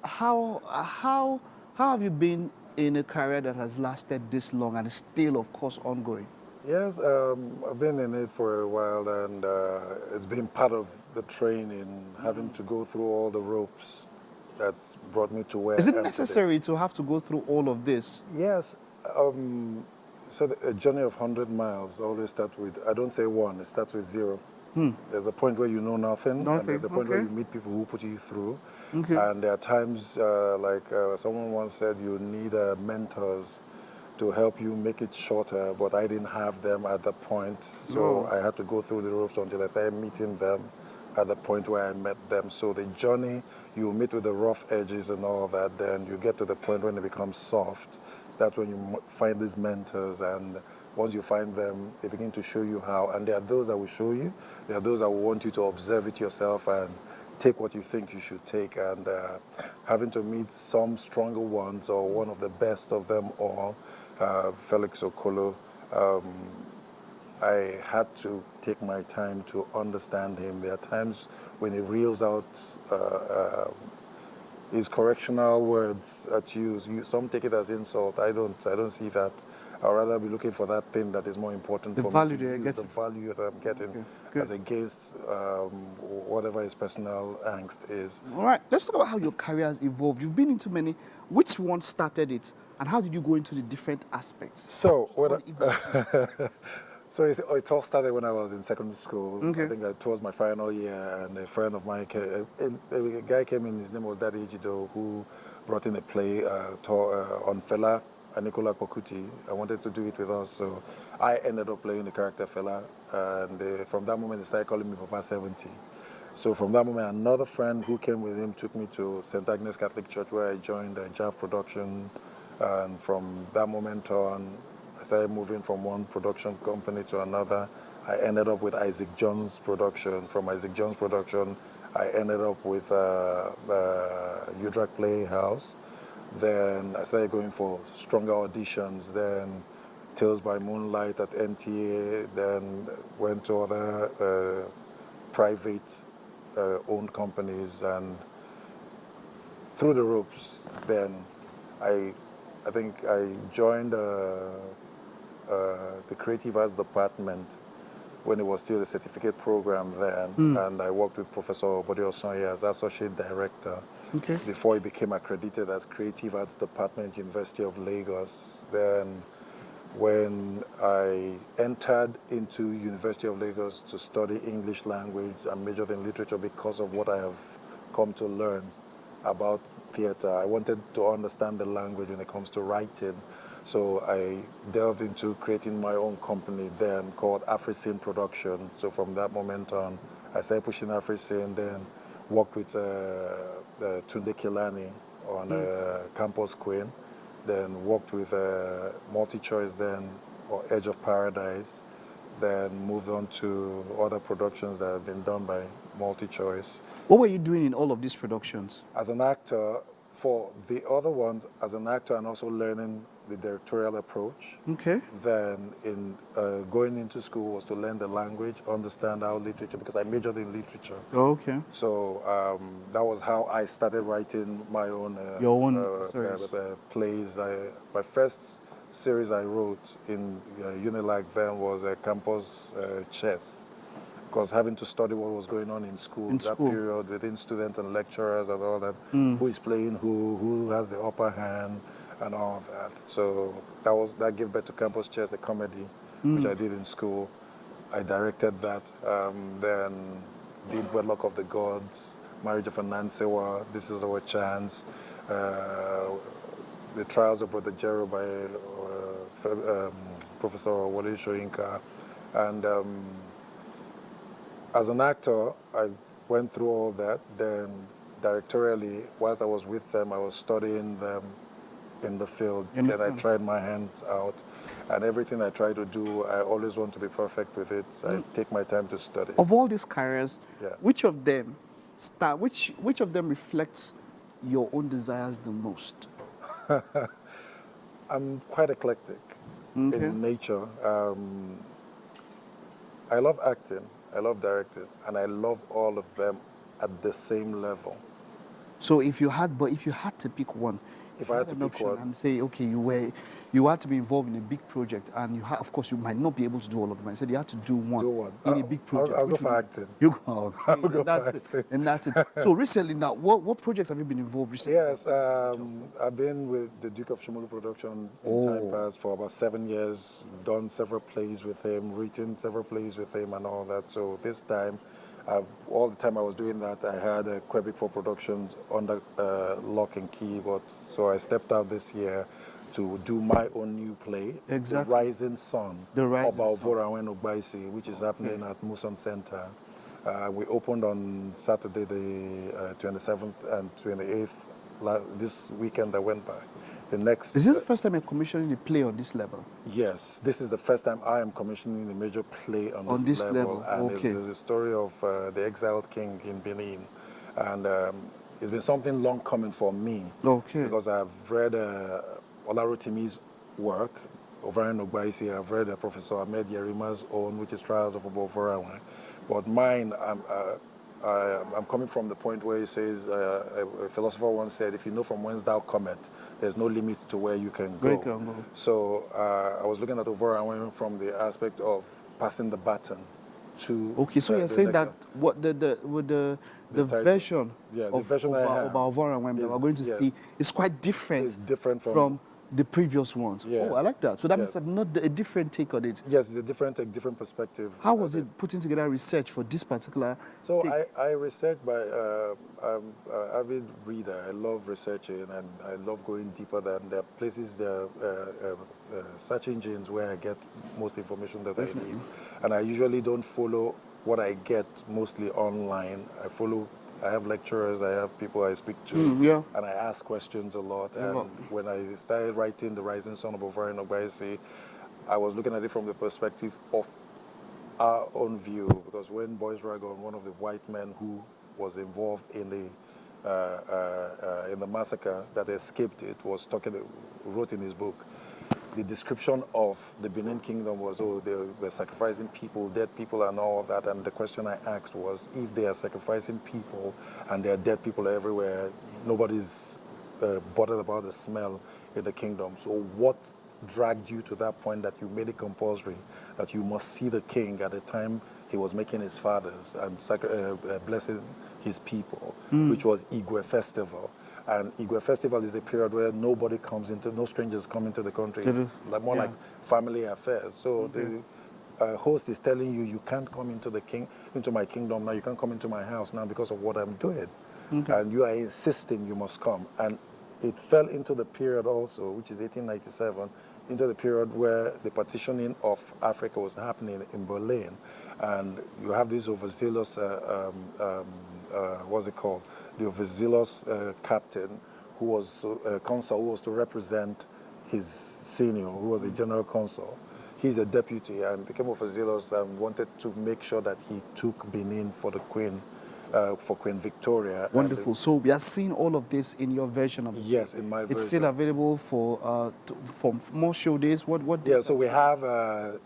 A: How have you been in a career that has lasted this long and is still, of course, ongoing?
M: Yes, I've been in it for a while, and it's been part of the training, having to go through all the ropes that's brought me to where
A: Is it
M: I am
A: necessary to have to go through all of this?
M: Yes. So a journey of 100 miles always starts with, I don't say one, it starts with 0. There's a point where you know nothing, and there's a point where you meet people who put you through. And there are times, like someone once said, you need mentors to help you make it shorter, but I didn't have them at that point. So I had to go through the ropes until I started meeting them at the point where I met them. So the journey, you meet with the rough edges and all that, then you get to the point when it becomes soft. That's when you find these mentors, and once you find them, they begin to show you how. And there are those that will show you, there are those that will want you to observe it yourself and take what you think you should take. And having to meet some stronger ones, or one of the best of them all, Felix Okolo, I had to take my time to understand him. There are times when he reels out his correctional words at you. Some take it as insult. I don't see that. I'd rather be looking for that thing that is more important for me. The value that I'm getting as against whatever his personal angst is.
A: All right, let's talk about how your career has evolved. You've been into many. Which one started it, and how did you go into the different aspects?
M: So, so it all started when I was in secondary school. I think towards my final year, and a friend of mine, a guy came in, his name was Daddy Ijido, who brought in a play on Fela and Nicola Pokuti. I wanted to do it with us, so I ended up playing the character Fela, and from that moment they started calling me Papa 70. So from that moment, another friend who came with him took me to St. Agnes Catholic Church, where I joined JAV production, and from that moment on, I started moving from one production company to another. I ended up with Isaac Jones production. From Isaac Jones production, I ended up with Udrak Playhouse. Then I started going for stronger auditions. Then Tales by Moonlight at NTA. Then went to other private owned companies, and through the ropes. Then I think I joined the Creative Arts department when it was still a certificate program then, and I worked with Professor Obode Osanya as Associate Director before he became accredited as Creative Arts Department, University of Lagos. Then when I entered into University of Lagos to study English language and majored in literature because of what I have come to learn about theater, I wanted to understand the language when it comes to writing. So I delved into creating my own company then called AfriScene Production. So from that moment on, I started pushing AfriScene, then worked with Tunde Kilani on Campus Queen, then worked with MultiChoice then, or Edge of Paradise, then moved on to other productions that have been done by MultiChoice.
A: What were you doing in all of these productions?
M: As an actor, for the other ones, as an actor, and also learning the directorial approach. Then in going into school was to learn the language, understand how literature, because I majored in literature. So that was how I started writing my own plays. My first series I wrote in Unilag then was Campus Chess, because having to study what was going on in school, period, within students and lecturers and all that, who is playing who has the upper hand, and all of that. So that gave birth to Campus Chess, a comedy, which I did in school. I directed that. Then did Wedlock of the Gods, Marriage of Anansewa, This Is Our Chance, The Trials of Brother Jero by Professor Wole Soyinka. And as an actor, I went through all that. Then directorially, whilst I was with them, I was studying them in the field. Then I tried my hands out, and everything I try to do, I always want to be perfect with it. So I take my time to study.
A: Of all these careers, which of them reflects your own desires the most?
M: I'm quite eclectic in nature. I love acting, I love directing, and I love all of them at the same level.
A: So if you had to pick one,
M: if I had to pick one
A: and say, okay, you had to be involved in a big project, and of course you might not be able to do all of them. I said you had to do one. In a big project.
M: I'll go for acting.
A: I'll go for acting. And that's it. So recently now, what projects have you been involved recently?
M: Yes, I've been with the Duke of Shimolu production in time past for about 7 years, done several plays with him, written several plays with him and all that. So this time, all the time I was doing that, I had a Quebec 4 Productions under lock and key, so I stepped out this year to do my own new play, The Rising Sun, about Vorawen Ogbaisi, which is happening at Muson Center. We opened on Saturday the 27th and 28th, this weekend that went by.
A: Is this the first time you're commissioning a play on this level?
M: Yes, this is the first time I am commissioning a major play on this level. And it's the story of the exiled king in Benin. And it's been something long coming for me. Because I've read Olarotimi's work, Ovarian Ogbaisi. I've read Professor Ahmed Yerima's own, which is Trials of Obovorawan. But mine, I'm coming from the point where he says, a philosopher once said, if you know from whence thou comest, there's no limit to where you can go. So I was looking at Ovorawan from the aspect of passing the baton to.
A: Okay, so you're saying that what the version of Ovorawan that we're going to see is quite different.
M: It's different
A: from the previous ones. Yes. Oh, I like that. So that means not a different take on it.
M: Yes, it's a different take, different perspective.
A: How was it putting together research for this particular
M: take? I research by I'm an avid reader. I love researching and I love going deeper than the places, search engines where I get most information that I need. And I usually don't follow what I get mostly online. I have lecturers, I have people I speak to, and I ask questions a lot. And when I started writing The Rising Sun of Ovarian Ogbaisi, I was looking at it from the perspective of our own view, because when Boys Ragon, one of the white men who was involved in the massacre that escaped it, wrote in his book, the description of the Benin Kingdom was, they were sacrificing people, dead people and all of that. And the question I asked was, if they are sacrificing people and there are dead people everywhere, nobody's bothered about the smell in the kingdom. So what dragged you to that point that you made it compulsory that you must see the king at the time he was making his fathers and blessing his people, which was Igwe Festival. And Igwe Festival is a period where no strangers come into the country. It's more like family affairs. So the host is telling you, you can't come into my kingdom now, you can't come into my house now because of what I'm doing. And you are insisting you must come. And it fell into the period also, which is 1897, into the period where the partitioning of Africa was happening in Berlin. And you have this overzealous, what's it called? The overzealous captain who was consul, who was to represent his senior, who was a general consul. He's a deputy and became overzealous and wanted to make sure that he took Benin for the Queen, for Queen Victoria.
A: Wonderful. So we are seeing all of this in your version of it.
M: Yes, in my version.
A: It's still available for more show days. What days?
M: Yeah, so we have 4th,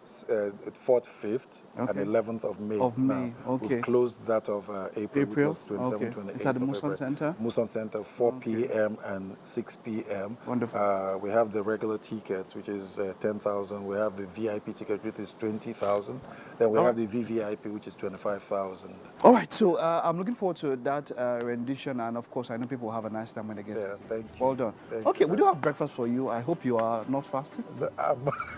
M: 5th, and 11th of May. We've closed that of April, which was 27, 28.
A: It's at the Muson Center?
M: Muson Center, 4 p.m. and 6 p.m.
A: Wonderful.
M: We have the regular tickets, which is 10,000. We have the VIP ticket, which is 20,000. Then we have the VVIP, which is 25,000.
A: All right, so I'm looking forward to that rendition, and of course, I know people will have a nice time when they get to see
M: thank you.
A: Well done. Okay, we do have breakfast for you. I hope you are not fasting.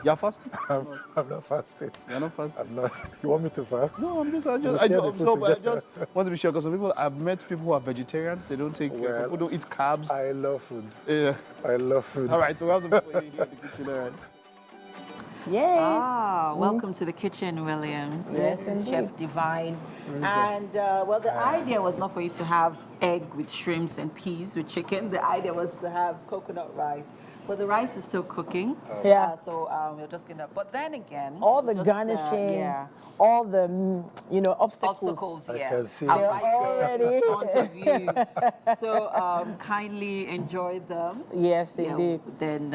A: You're fasting?
M: I'm not fasting.
A: You're not fasting?
M: I'm not. You want me to fast?
A: No, I just want to be sure, because some people, I've met people who are vegetarians. They don't take, some people don't eat carbs.
M: I love food.
A: Yeah.
M: I love food.
A: All right, so we have some people here in the kitchen, all right?
B: Yay!
C: Welcome to the kitchen, Williams.
B: Yes, indeed.
C: Chef Divine. And well, the idea was not for you to have egg with shrimps and peas with chicken. The idea was to have coconut rice. But the rice is still cooking.
B: Yeah.
C: So we're just gonna. But then again,
B: All the
C: just,
B: garnishing,
C: yeah.
B: all the obstacles.
C: Yeah.
M: I can see
C: Are
M: that.
C: right there in front of you. So kindly enjoy them.
B: Yes, indeed.
C: Then,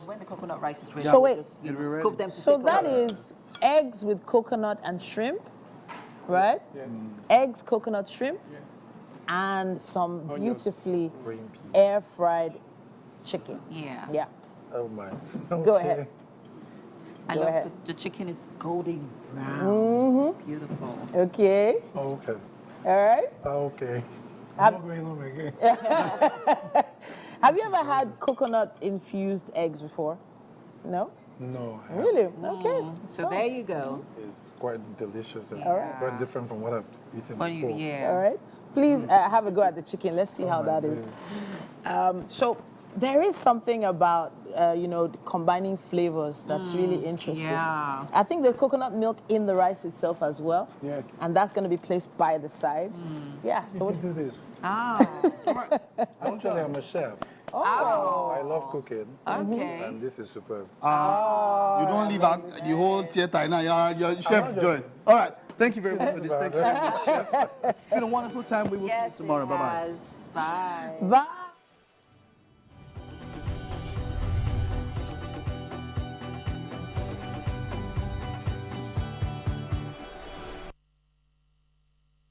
C: when the coconut rice is ready,
B: So
C: we'll
B: wait.
C: just scoop them.
B: So that is eggs with coconut and shrimp, right?
J: Yes.
B: Eggs, coconut, shrimp,
J: Yes.
B: and some
J: Onions.
B: beautifully
M: Green pea.
B: air fried chicken.
C: Yeah.
B: Yeah.
M: Oh my.
B: Go ahead.
C: I
B: Go
C: love
B: ahead.
C: the chicken is golden brown.
B: Mm-hmm.
C: Beautiful.
B: Okay.
M: Okay.
B: All right.
M: Okay. I'm not going home again.
B: Have you ever had coconut infused eggs before? No?
M: No. I
B: Really? Okay.
C: So there you go.
M: It's quite delicious and
B: Alright.
M: quite different from what I've eaten
C: Well, you,
M: before.
C: yeah.
B: All right. Please have a go at the chicken. Let's see how
M: my
B: that is. So there is something about combining flavors that's really interesting.
C: Yeah.
B: I think there's coconut milk in the rice itself as well.
J: Yes.
B: And that's going to be placed by the side. Yeah.
M: You
B: So
M: can do this.
C: Oh.
M: Actually, I'm a chef.
B: Oh.
M: I love cooking.
C: Okay.
M: And this is superb.
A: You don't leave out the whole theater now. You're chef joy. All right. Thank you very much for this. Thank you very much, chef. It's been a wonderful time. We will see you tomorrow. Bye-bye.
C: Bye.
B: Bye.